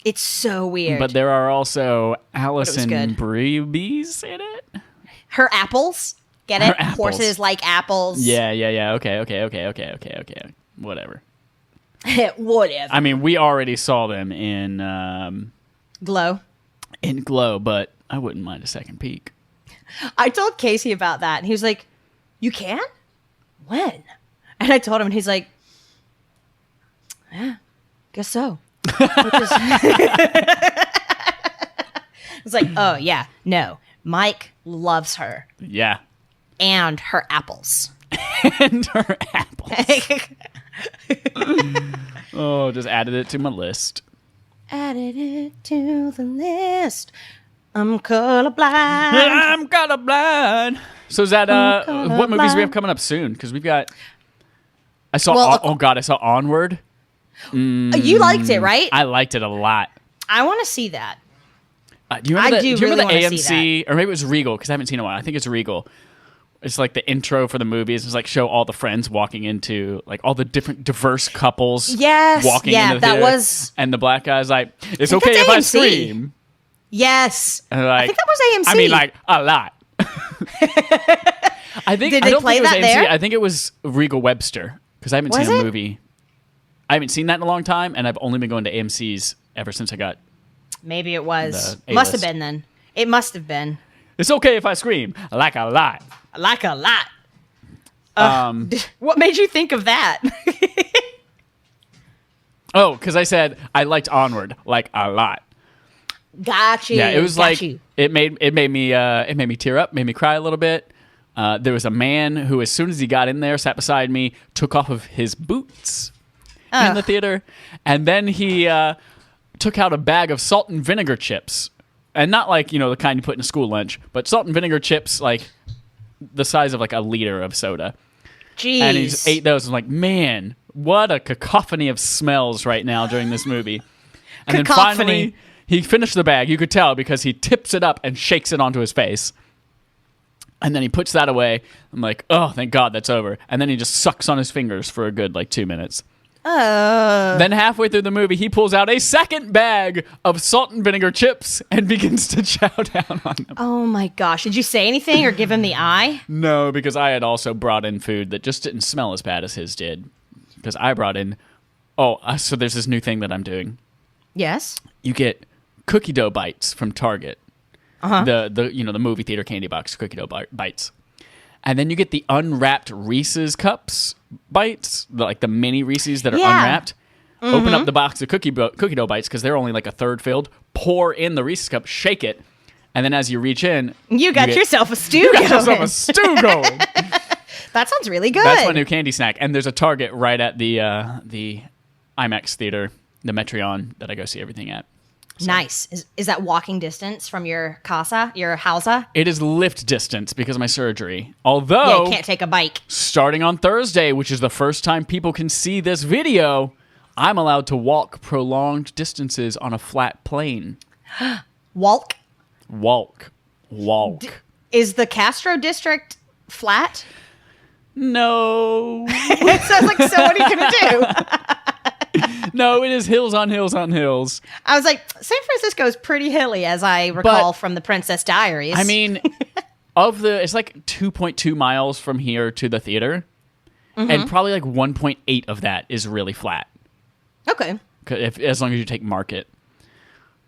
It's so weird.
But there are also Alison Brie's in it.
Her apples. Get it?
Apples.
Horses like apples.
Yeah. Okay. Whatever.
Whatever.
I mean, we already saw them in
Glow.
In Glow, but I wouldn't mind a second peek.
I told Casey about that, and he was like, "You can? When?" And I told him, and he's like, "Yeah, guess so." It's like, "Oh yeah, no, Mike loves her."
Yeah.
And her apples.
And her apples. Oh, just added it to my list.
Added it to the list. I'm colorblind.
I'm colorblind. So is that what movies do we have coming up soon? Because we've got. I saw. I saw Onward.
You liked it, right?
I liked it a lot.
I want to see that.
Do you remember the AMC, or maybe it was Regal? Because I haven't seen it in a while. I think it's Regal. It's like the intro for the movies. It's like show all the friends walking into like all the different diverse couples.
Yes,
walking into the theater, and the black guy's like, "It's okay if I scream."
Yes,
and like,
I think that was AMC.
I mean, like a lot. I think
did they play that there?
I think it was Regal Webster because I haven't seen a movie. I haven't seen that in a long time, and I've only been going to AMC's ever since I got. Maybe it was.
Must have been then. It must have been.
It's okay if I scream like a lot.
Like a lot. What made you think of that?
Oh, because I said I liked Onward like a lot.
Got you.
Yeah, it was it made me tear up, made me cry a little bit. There was a man who, as soon as he got in there, sat beside me, took off of his boots in the theater, and then he took out a bag of salt and vinegar chips, and not like the kind you put in a school lunch, but salt and vinegar chips like the size of like a liter of soda.
Jeez.
And he just ate those and like, man, what a cacophony of smells right now during this movie. And then finally, he finished the bag. You could tell because he tips it up and shakes it onto his face. And then he puts that away. I'm like, oh, thank God that's over. And then he just sucks on his fingers for a good 2 minutes. Then halfway through the movie, he pulls out a second bag of salt and vinegar chips and begins to chow down on them.
Oh my gosh. Did you say anything or give him the eye?
No, because I had also brought in food that just didn't smell as bad as his did. Because I brought in... so there's this new thing that I'm doing.
Yes?
You get cookie dough bites from Target.
Uh-huh.
The movie theater candy box cookie dough bites. And then you get the unwrapped Reese's Cups bites, the mini Reese's that are unwrapped. Mm-hmm. Open up the box of cookie dough bites because they're only like a third filled. Pour in the Reese's Cup, shake it, and then as you reach in,
you got yourself a stew
going. You got yourself a stew going.
That sounds really good.
That's my new candy snack. And there's a Target right at the IMAX theater, the Metreon that I go see everything at. So.
Nice. Is that walking distance from your casa, your housa?
It is lift distance because of my surgery. Although,
you can't take a bike.
Starting on Thursday, which is the first time people can see this video, I'm allowed to walk prolonged distances on a flat plane.
Walk.
Walk.
Is the Castro district flat?
No.
It sounds like, so what are you going to do?
No, it is hills on hills on hills.
I was like, San Francisco is pretty hilly, as I recall from the Princess Diaries.
I mean, it's like 2.2 miles from here to the theater, and probably like 1.8 of that is really flat.
Okay.
As long as you take Market.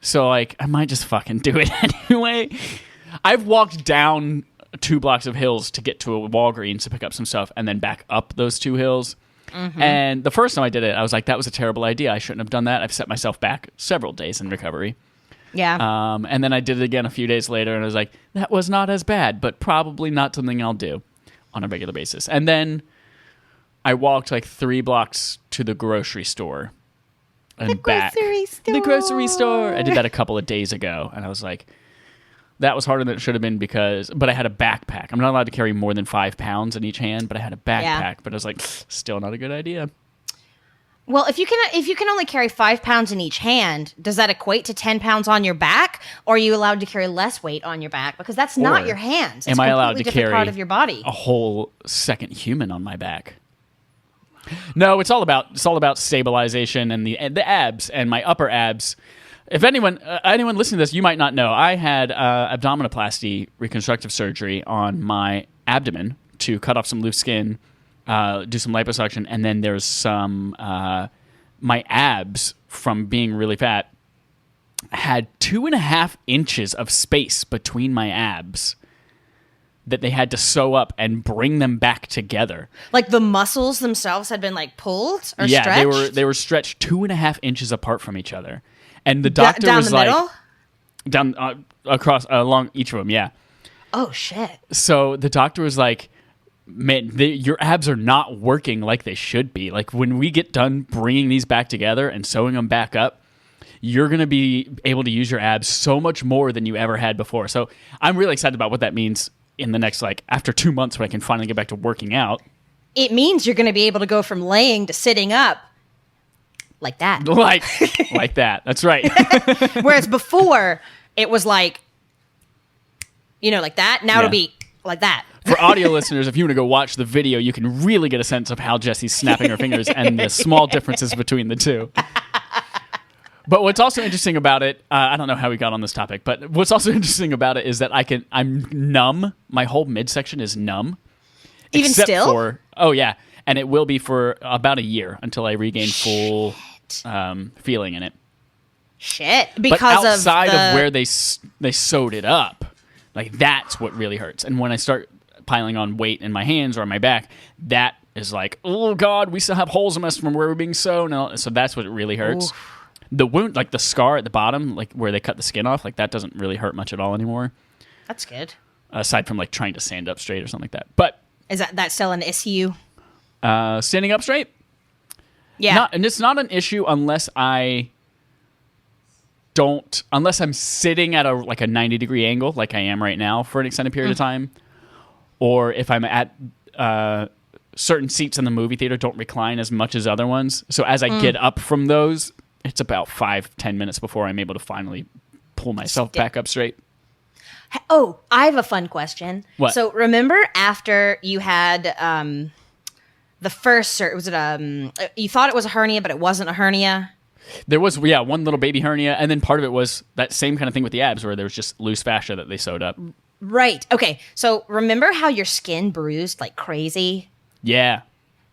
So, like, I might just fucking do it anyway. I've walked down 2 blocks of hills to get to a Walgreens to pick up some stuff, and then back up those 2 hills. And the first time I did it, I was like, that was a terrible idea. I shouldn't have done that. I've set myself back several days in recovery.
Yeah.
And then I did it again a few days later, and I was like, that was not as bad, but probably not something I'll do on a regular basis. And then I walked like 3 blocks to the grocery store and back. The grocery store. I did that a couple of days ago, and I was like, that was harder than it should have been but I had a backpack. I'm not allowed to carry more than 5 pounds in each hand, but I had a backpack.
Yeah.
But I was like, still not a good idea.
Well, if you can only carry 5 pounds in each hand, does that equate to 10 pounds on your back? Or are you allowed to carry less weight on your back? Because that's not your hands. It's
am I allowed to
different
carry
part of your body.
a whole second human on my back? No, it's all about stabilization and the abs and my upper abs. If anyone listening to this, you might not know, I had abdominoplasty reconstructive surgery on my abdomen to cut off some loose skin, do some liposuction, and then there's some my abs from being really fat had 2.5 inches of space between my abs that they had to sew up and bring them back together.
Like the muscles themselves had been like pulled or stretched?
Yeah, they were stretched 2.5 inches apart from each other. And the doctor
down
was
the
like...
middle?
Down across, along each of them, yeah.
Oh, shit.
So the doctor was like, man, your abs are not working like they should be. Like, when we get done bringing these back together and sewing them back up, you're going to be able to use your abs so much more than you ever had before. So I'm really excited about what that means in the next, like, after 2 months when I can finally get back to working out.
It means you're going to be able to go from laying to sitting up like that.
Like that. That's right.
Whereas before, it was like, like that. Now it'll be like that.
For audio listeners, if you want to go watch the video, you can really get a sense of how Jessie's snapping her fingers and the small differences between the two. But what's also interesting about it, I don't know how we got on this topic, but what's also interesting about it is that I'm numb. My whole midsection is numb.
Even still?
Oh, yeah. And it will be for about a year until I regain full feeling in it.
Shit.
But outside of where they sewed it up, like, that's what really hurts. And when I start piling on weight in my hands or on my back, that is like, oh, God, we still have holes in us from where we're being sewn. So that's what really hurts. Oof. The wound, like the scar at the bottom, like where they cut the skin off, like that doesn't really hurt much at all anymore.
That's good.
Aside from like trying to stand up straight or something like that. But
is that still an issue?
Standing up straight?
Yeah.
And it's not an issue unless I'm sitting at a 90-degree angle like I am right now for an extended period of time. Or if I'm at certain seats in the movie theater don't recline as much as other ones. So as I get up from those, it's about 5-10 minutes before I'm able to finally pull myself back up straight.
Oh, I have a fun question.
What?
So remember after you had the first you thought it was a hernia, but it wasn't a hernia?
There was, one little baby hernia, and then part of it was that same kind of thing with the abs where there was just loose fascia that they sewed up.
Right. Okay. So remember how your skin bruised like crazy?
Yeah.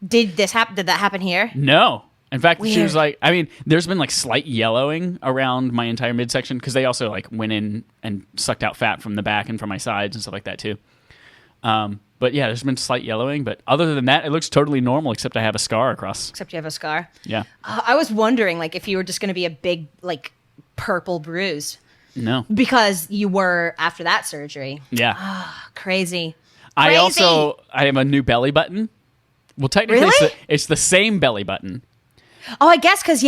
Did that happen here?
No. In fact,
Weird.
She was like, I mean, there's been like slight yellowing around my entire midsection because they also like went in and sucked out fat from the back and from my sides and stuff like that too. But yeah, there's been slight yellowing, but other than that, it looks totally normal except I have a scar across.
Except you have a scar?
Yeah.
I was wondering like if you were just going to be a big like purple bruise.
No.
Because you were after that surgery.
Yeah.
Oh, crazy.
I have a new belly button. Well, technically,
really?
it's the same belly button.
Oh, I guess because,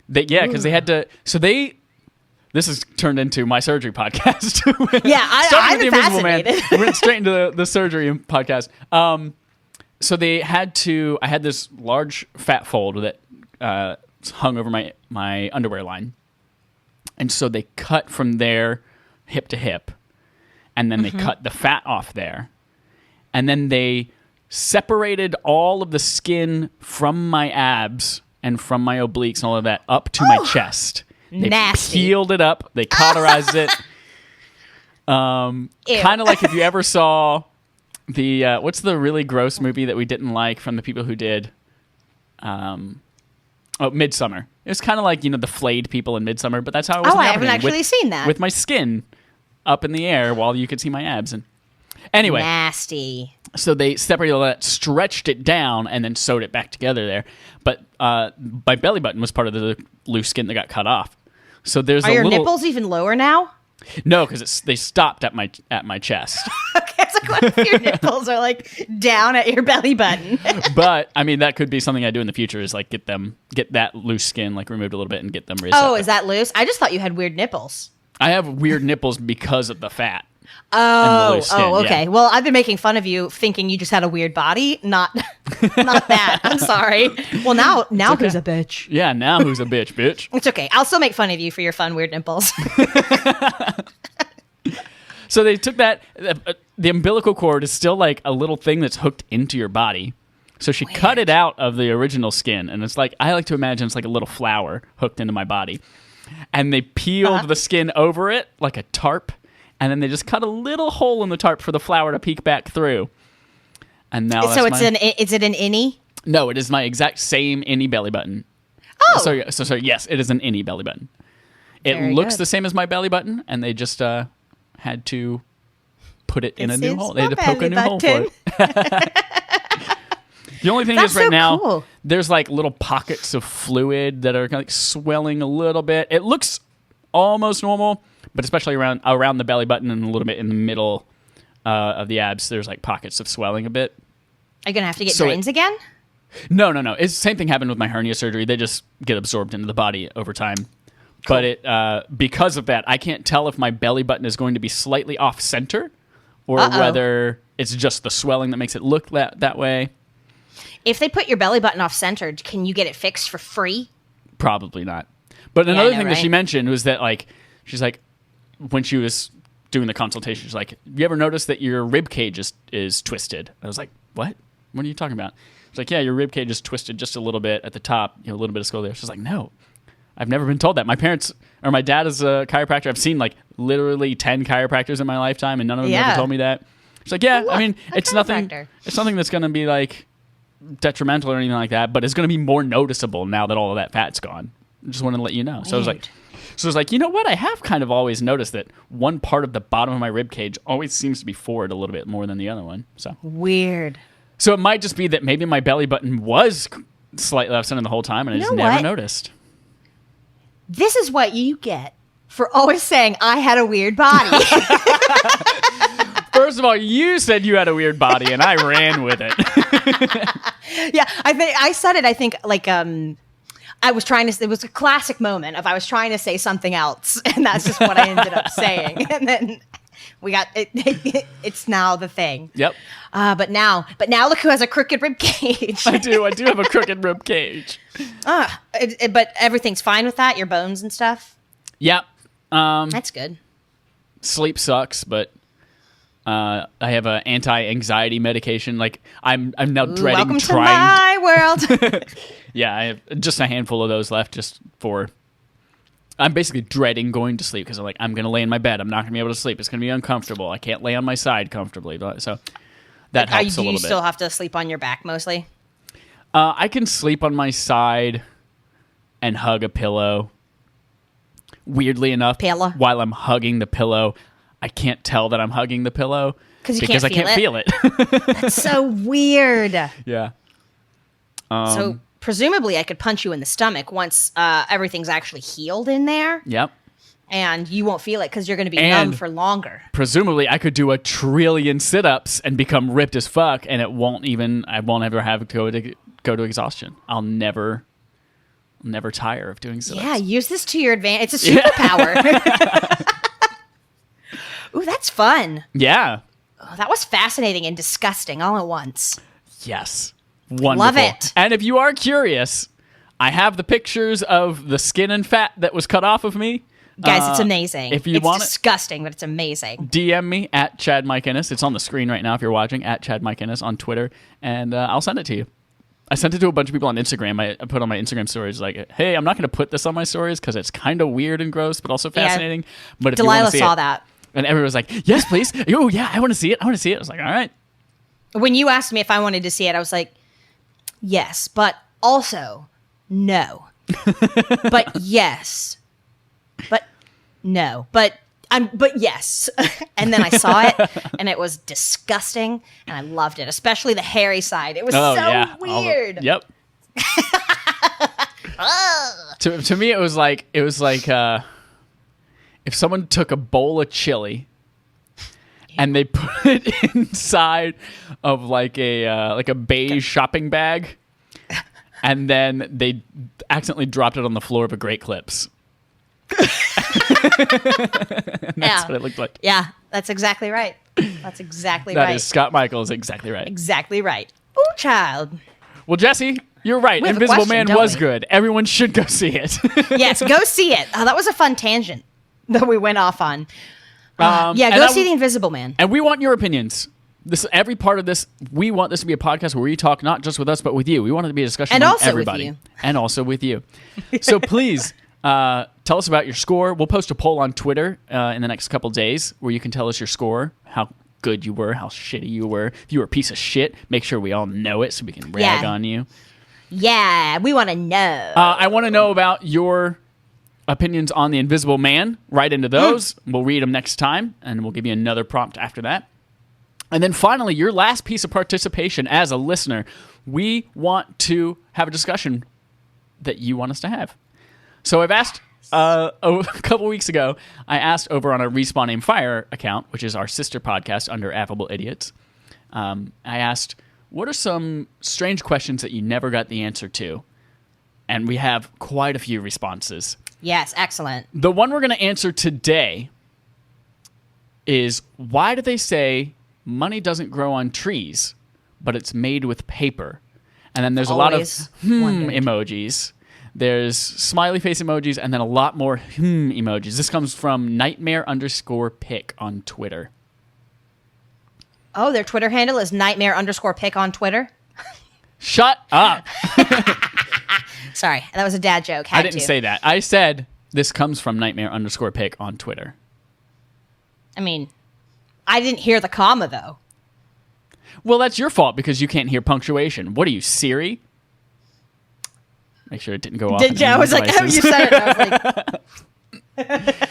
because they had to. So this has turned into my surgery podcast.
Yeah, I'm fascinated.
We went straight into the surgery podcast. So they had to. I had this large fat fold that hung over my underwear line, And so they cut from there hip to hip, and then they cut the fat off there. And then they separated all of the skin from my abs and from my obliques and all of that up to my chest. They
Nasty.
peeled it up. They cauterized it. Kind of like if you ever saw the, what's the really gross movie that we didn't like from the people who did, Midsummer. It was kind of like, the flayed people in Midsummer, but that's how it was.
I haven't actually seen that.
With my skin up in the air while you could see my abs. And anyway.
Nasty.
So they separated all that, stretched it down, and then sewed it back together there. But my belly button was part of the loose skin that got cut off. So there's
Are your nipples even lower now?
No, because they stopped at my chest.
Okay, it's like what if your nipples are like down at your belly button?
But I mean, that could be something I do in the future. Is like get that loose skin like removed a little bit and get them raised up.
Oh, is that loose? I just thought you had weird nipples.
I have weird nipples because of the fat.
Oh,
skin,
okay.
yeah.
Well, I've been making fun of you, thinking you just had a weird body, not that. I'm sorry. Well, now
okay.
who's a bitch?
Yeah, now who's a bitch?
It's okay. I'll still make fun of you for your fun weird nipples.
So they took that. The umbilical cord is still like a little thing that's hooked into your body. So she cut it out of the original skin, and it's like I like to imagine it's like a little flower hooked into my body, and they peeled the skin over it like a tarp. And then they just cut a little hole in the tarp for the flower to peek back through. And now
So is it an innie?
No, it is my exact same innie belly button.
Oh.
So yes, it is an innie belly button. It
Very
looks
good.
the same as my belly button, and they just had to put it in a new hole. They had to
my
poke a new
belly
hole for it. The only thing is right now,
cool.
there's like little pockets of fluid that are kind of like swelling a little bit. It looks almost normal. But especially around the belly button and a little bit in the middle of the abs, there's like pockets of swelling a bit.
Are you going to have to get drains again?
No. It's the same thing happened with my hernia surgery. They just get absorbed into the body over time. Cool. But because of that, I can't tell if my belly button is going to be slightly off center or whether it's just the swelling that makes it look that way.
If they put your belly button off center, can you get it fixed for free?
Probably not. But another thing that she mentioned was that like she's like, when she was doing the consultation, she's like, "You ever notice that your rib cage is twisted?" I was like, "What? What are you talking about?" She's like, "Yeah, your rib cage is twisted just a little bit at the top, a little bit of skull there." She's like, "No, I've never been told that. My parents or my dad is a chiropractor. I've seen like literally 10 chiropractors in my lifetime, and none of them ever told me that." She's like, "Yeah, I mean, it's nothing. It's something that's going to be like detrimental or anything like that, but it's going to be more noticeable now that all of that fat's gone. I just wanted to let you know." So I was like. So I was like, you know what? I have kind of always noticed that one part of the bottom of my rib cage always seems to be forward a little bit more than the other one. So
weird.
So it might just be that maybe my belly button was slightly off center the whole time, and I just never noticed.
This is what you get for always saying I had a weird body.
First of all, you said you had a weird body, and I ran with it.
Yeah, I said it. I think like I was trying to. It was a classic moment of I was trying to say something else, and that's just what I ended up saying. And then we got it. It's now the thing.
Yep.
But now look who has a crooked rib cage.
I do have a crooked rib cage.
But everything's fine with that. Your bones and stuff.
Yep.
That's good.
Sleep sucks, but I have an anti-anxiety medication. Like I'm now dreading
welcome
trying.
To my world.
Yeah, I have just a handful of those left. I'm basically dreading going to sleep because I'm like, I'm going to lay in my bed. I'm not going to be able to sleep. It's going to be uncomfortable. I can't lay on my side comfortably. So that helps a little bit.
Do you still have to sleep on your back mostly?
I can sleep on my side and hug a pillow. Weirdly enough, while I'm hugging the pillow, I can't tell that I'm hugging the pillow because I can't feel it.
That's so weird.
Yeah.
So presumably I could punch you in the stomach once everything's actually healed in there.
Yep.
And you won't feel it because you're going to be numb for longer.
Presumably I could do 1 trillion sit-ups and become ripped as fuck, and I won't ever have to go to exhaustion. I'll never tire of doing sit-ups.
Yeah, use this to your advantage. It's a superpower. Ooh, that's fun.
Yeah.
Oh, that was fascinating and disgusting all at once.
Yes. Wonderful.
Love it.
And if you are curious, I have the pictures of the skin and fat that was cut off of me
Guys, it's amazing.
If you
it's
want
disgusting, but it's amazing.
DM me at Chad Mike Innes. It's on the screen right now if you're watching, at Chad Mike Innes on Twitter, and I'll send it to you. I sent it to a bunch of people on Instagram. I put on my Instagram stories like, hey, I'm not going to put this on my stories because it's kind of weird and gross, but also fascinating. But if
Delilah
you want to see
saw
it,
that.
and everyone was like, yes, please. Oh, yeah, I want to see it. I want to see it. I was like, all right.
When you asked me if I wanted to see it, I was like, yes, but also no. But yes. But no. But yes. And then I saw it and it was disgusting and I loved it, especially the hairy side. It was weird.
Yep. To me it was like if someone took a bowl of chili and they put it inside of like a beige shopping bag, and then they accidentally dropped it on the floor of a Great Clips. That's what it looked like.
Yeah, that's exactly right. That's exactly
right.
That
is Scott Michaels exactly right.
Exactly right. Ooh, child.
Well, Jesse, you're right. Invisible Man was good. Everyone should go see it.
Yes, go see it. Oh, that was a fun tangent that we went off on. Go see The Invisible Man.
And we want your opinions. Every part of this, we want this to be a podcast where we talk not just with us, but with you. We want it to be a discussion with everybody.
With you.
And also with you. So please, tell us about your score. We'll post a poll on Twitter in the next couple days where you can tell us your score, how good you were, how shitty you were. If you were a piece of shit, make sure we all know it so we can rag on you.
Yeah, we want to know.
I want to know about your opinions on The Invisible Man. Write into those. We'll read them next time, and we'll give you another prompt after that. And then finally, your last piece of participation as a listener. We want to have a discussion that you want us to have. So I've asked, a couple weeks ago, I asked over on our Respawn Aim Fire account, which is our sister podcast under Affable Idiots. I asked, what are some strange questions that you never got the answer to? And we have quite a few responses.
Yes, excellent.
The one we're going to answer today is, why do they say money doesn't grow on trees, but it's made with paper? And then there's a lot of emojis. There's smiley face emojis, and then a lot more emojis. This comes from nightmare_pick on Twitter.
Oh, their Twitter handle is nightmare_pick on Twitter?
Shut up.
Sorry, that was a dad joke.
I didn't say that. I said this comes from nightmare_pick on Twitter.
I mean, I didn't hear the comma, though.
Well, that's your fault because you can't hear punctuation. What are you, Siri? Make sure it didn't go off.
I was like, oh, you said it. I was like,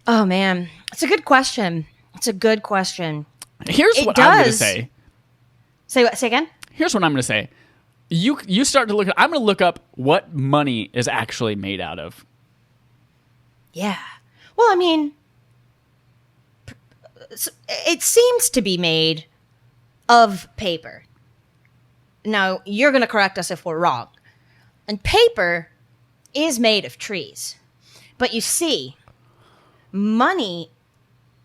oh, man. It's a good question.
Here's what I'm going to say.
Say what? Say again?
Here's what I'm going to say. You start to look at... I'm going to look up what money is actually made out of.
Yeah. Well, I mean, it seems to be made of paper. Now, you're going to correct us if we're wrong. And paper is made of trees. But you see, money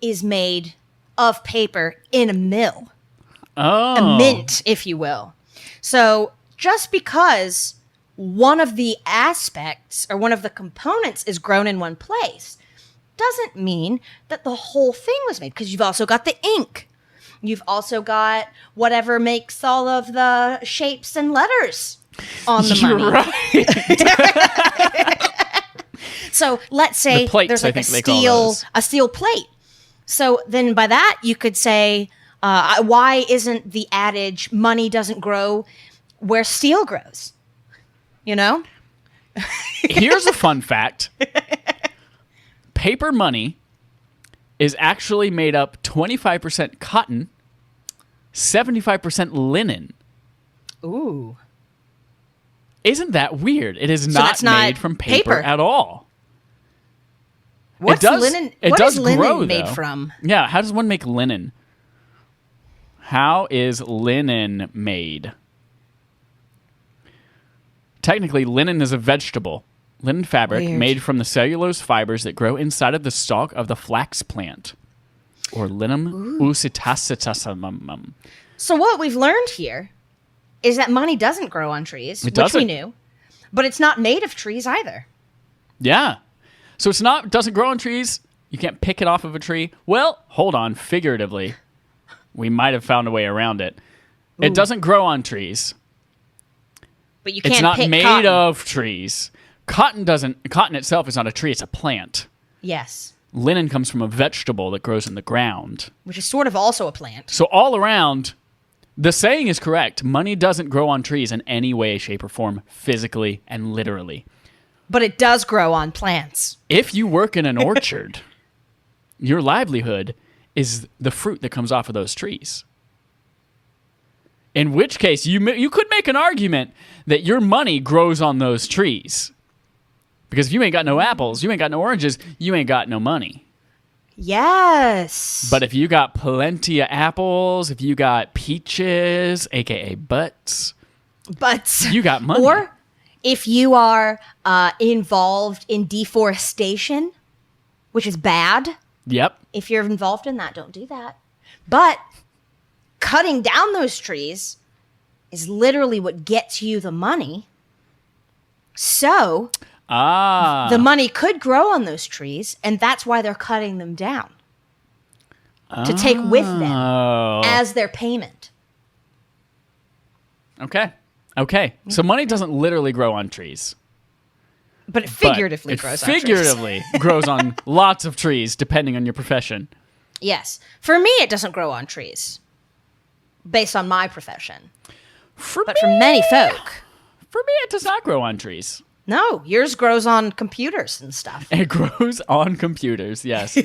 is made of paper in a mill.
Oh.
A mint, if you will. So just because one of the aspects or one of the components is grown in one place doesn't mean that the whole thing was made, because you've also got the ink. You've also got whatever makes all of the shapes and letters on the money.
You're right.
So let's say
the plates,
there's like a steel plate. So then by that you could say, why isn't the adage money doesn't grow where steel grows? You know?
Here's a fun fact. Paper money is actually made up 25% cotton, 75% linen.
Ooh.
Isn't that weird? It is not made from paper at all.
What's linen? What is linen
grow,
made from?
Yeah, how does one make linen? How is linen made? Technically, linen is a vegetable. Linen fabric made from the cellulose fibers that grow inside of the stalk of the flax plant, or Linum usitacitasum.
So what we've learned here is that money doesn't grow on trees, which we knew, but it's not made of trees either.
Yeah. So it's not doesn't grow on trees. You can't pick it off of a tree. Well, hold on. Figuratively, we might have found a way around it. Ooh. It doesn't grow on trees.
But you can't
It's not
pick
made
cotton.
of trees. Cotton itself is not a tree. It's a plant.
Yes.
Linen comes from a vegetable that grows in the ground.
Which is sort of also a plant.
So all around, the saying is correct. Money doesn't grow on trees in any way, shape, or form, physically and literally.
But it does grow on plants.
If you work in an orchard, your livelihood is the fruit that comes off of those trees. In which case, you could make an argument that your money grows on those trees. Because if you ain't got no apples, you ain't got no oranges, you ain't got no money.
Yes.
But if you got plenty of apples, if you got peaches, a.k.a. butts, you got money.
Or if you are involved in deforestation, which is bad.
Yep.
If you're involved in that, don't do that. But cutting down those trees is literally what gets you the money. So the money could grow on those trees, and that's why they're cutting them down. To take with them as their payment.
Okay. So money doesn't literally grow on trees.
But it figuratively grows on trees.
Figuratively grows on lots of trees, depending on your profession.
Yes. For me, it doesn't grow on trees. Based on my profession. But for many folk.
For me, it does not grow on trees.
No, yours grows on computers and stuff.
It grows on computers, yes.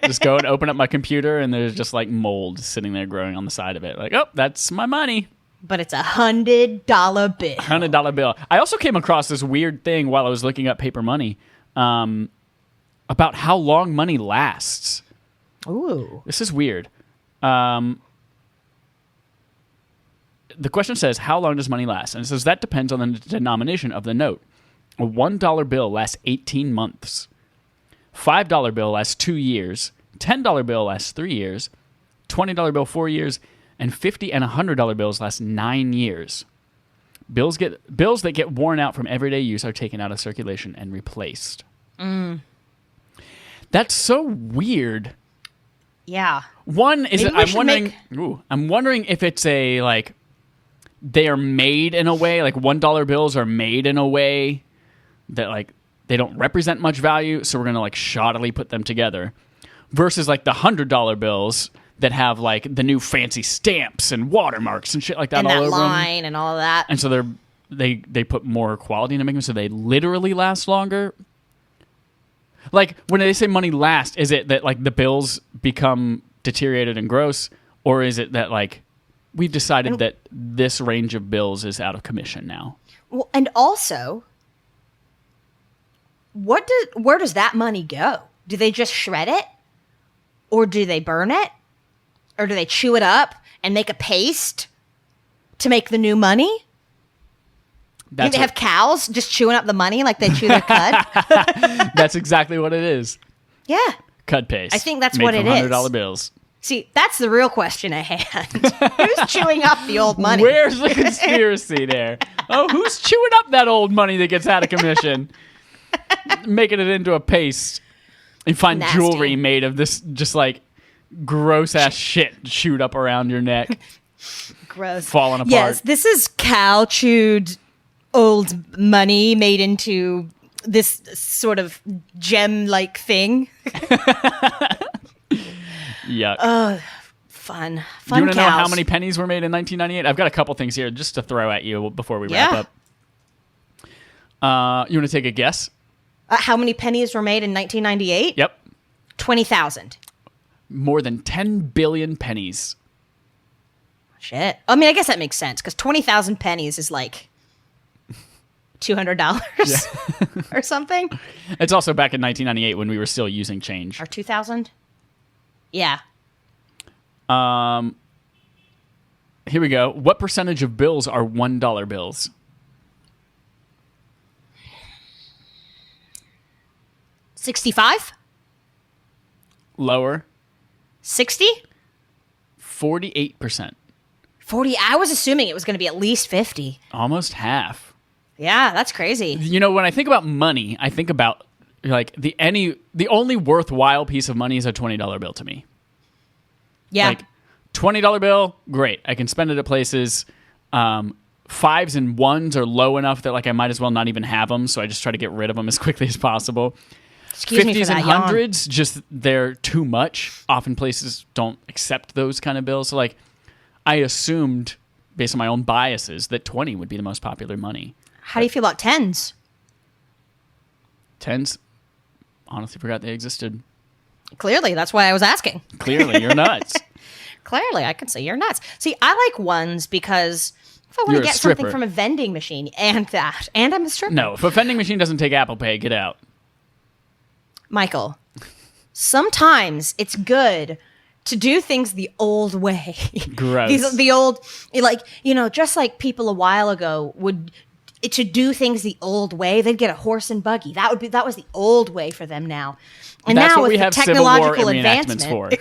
Just go and open up my computer, and there's just like mold sitting there growing on the side of it. Like, oh, that's my money.
But it's $100 bill.
$100 bill. I also came across this weird thing while I was looking up paper money about how long money lasts.
Ooh.
This is weird. The question says, how long does money last? And it says that depends on the denomination of the note. A $1 bill lasts 18 months. $5 bill lasts 2 years. $10 bill lasts 3 years. $20 bill 4 years. And $50 and $100 bills last 9 years. Bills that get worn out from everyday use are taken out of circulation and replaced. That's so weird.
Yeah.
One is I'm wondering if it's a like they are made in a way like $1 bills are made in a way that like they don't represent much value, so we're gonna like shoddily put them together, versus like the $100 bills that have like the new fancy stamps and watermarks and shit like that
and
all
that
over
line
them.
And all of that.
And so they put more quality into making them, so they literally last longer. Like when they say money lasts, is it that like the bills become deteriorated and gross, or is it that like we've decided that this range of bills is out of commission now?
Well, and also, where does that money go? Do they just shred it, or do they burn it, or do they chew it up and make a paste to make the new money? Do they have cows just chewing up the money like they chew their cud?
That's exactly what it is.
Yeah.
Cud paste.
I think that's
made
what it
from
is.
$100 bills.
See, that's the real question at hand. Who's chewing up the old money?
Where's the conspiracy there? Oh, who's chewing up that old money that gets out of commission? Making it into a paste. You find
Nasty.
Jewelry made of this just like gross ass shit chewed up around your neck.
Gross.
Falling apart.
Yes, this is cow chewed old money made into this sort of gem-like thing.
Yuck.
Fun
You want to know
cows.
how many pennies were made in 1998? I've got a couple things here just to throw at you before we wrap up. You want to take a guess?
How many pennies were made in 1998?
Yep.
20,000.
More than 10 billion pennies.
Shit. I mean, I guess that makes sense because 20,000 pennies is like $200 or something.
It's also back in 1998 when we were still using change.
Or 2,000? Yeah.
Here we go. What percentage of bills are $1 bills?
$65?
Lower.
60?
48%.
40? I was assuming it was going to be at least 50.
Almost half.
Yeah, that's crazy.
You know, when I think about money, I think about like the only worthwhile piece of money is a $20 bill to me.
Yeah.
Like $20 bill, great. I can spend it at places. Fives and ones are low enough that like I might as well not even have them, so I just try to get rid of them as quickly as possible.
Excuse me for
50s
that
and
yawn.
100s, just they're too much. Often places don't accept those kind of bills. So like I assumed, based on my own biases, that 20 would be the most popular money.
How do you feel about tens?
10s, honestly forgot they existed.
Clearly, that's why I was asking.
Clearly, you're nuts.
Clearly, I can see you're nuts. See, I like ones because if I want
You're
to
a
get something
stripper.
from a vending machine and I'm a stripper.
No, if a vending machine doesn't take Apple Pay, get out.
Michael, sometimes it's good to do things the old way.
Gross.
The old, like, just like people a while ago would, to do things the old way, they'd get a horse and buggy. That was the old way for them now. And
That's
now
what
with
we
the
have Civil War reenactments for.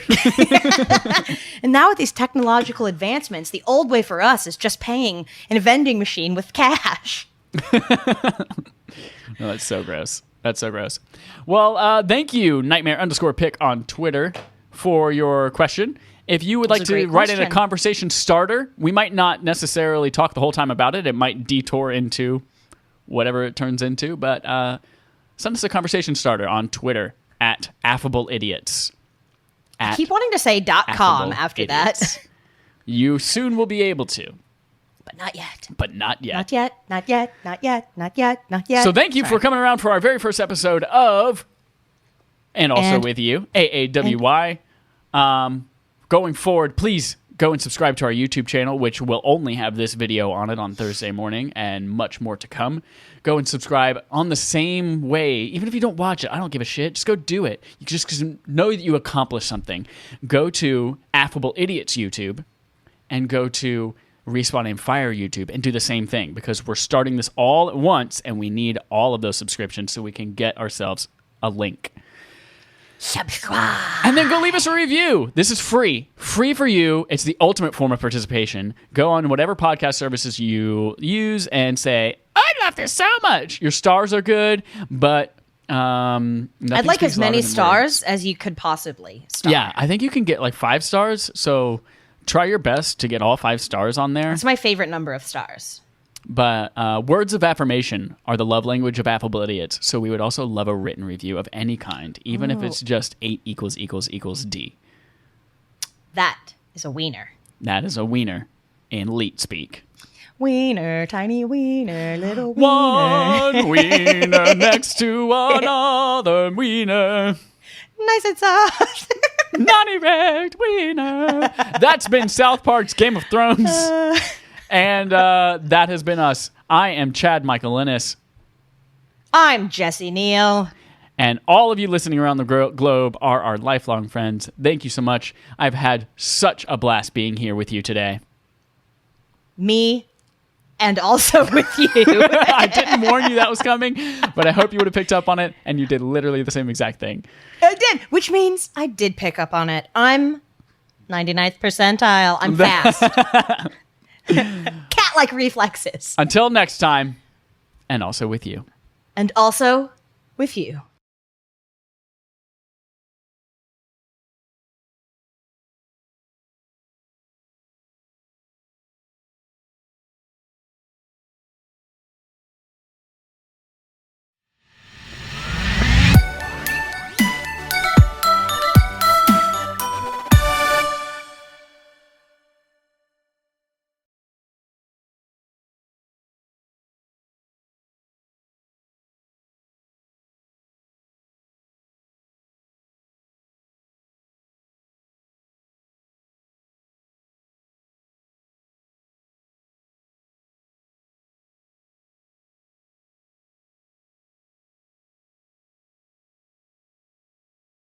and now with these technological advancements, the old way for us is just paying in a vending machine with cash.
No, that's so gross. That's so gross. Well, thank you, Nightmare_pick on Twitter, for your question. If you would like to write in a conversation starter, we might not necessarily talk the whole time about it. It might detour into whatever it turns into, but send us a conversation starter on Twitter at Affable Idiots.
I keep wanting to say .com after that.
You soon will be able to.
But not yet.
But not yet.
Not yet, not yet, not yet, not yet, not yet.
So thank you for coming around for our very first episode of, and also with you, AAWY. Going forward, please go and subscribe to our YouTube channel, which will only have this video on it on Thursday morning and much more to come. Go and subscribe on the same way. Even if you don't watch it, I don't give a shit. Just go do it. You just know that you accomplished something. Go to Affable Idiots YouTube and go to Respawn and Fire YouTube and do the same thing, because we're starting this all at once and we need all of those subscriptions so we can get ourselves a link.
Subscribe.
And then go leave us a review. This is free. Free for you. It's the ultimate form of participation. Go on whatever podcast services you use and say, I love this so much. Your stars are good, but
I'd like as many stars as you could possibly star.
Yeah, I think you can get like 5 stars, so try your best to get all 5 stars on there.
That's my favorite number of stars.
But words of affirmation are the love language of Affable Idiots, so we would also love a written review of any kind, even if it's just 8 = D.
That is a wiener.
That is a wiener in leet speak.
Wiener, tiny wiener, little wiener.
One wiener next to another wiener.
Nice and soft.
Non-erect wiener. That's been South Park's Game of Thrones. And that has been us. I am Chad Michael Innes.
I'm Jesse Neal.
And all of you listening around the globe are our lifelong friends. Thank you so much. I've had such a blast being here with you today.
Me, and also with you.
I didn't warn you that was coming, but I hope you would have picked up on it, and you did literally the same exact thing.
I did, which means I did pick up on it. I'm 99th percentile. I'm fast. Cat-like reflexes.
Until next time, and also with you.
And also with you.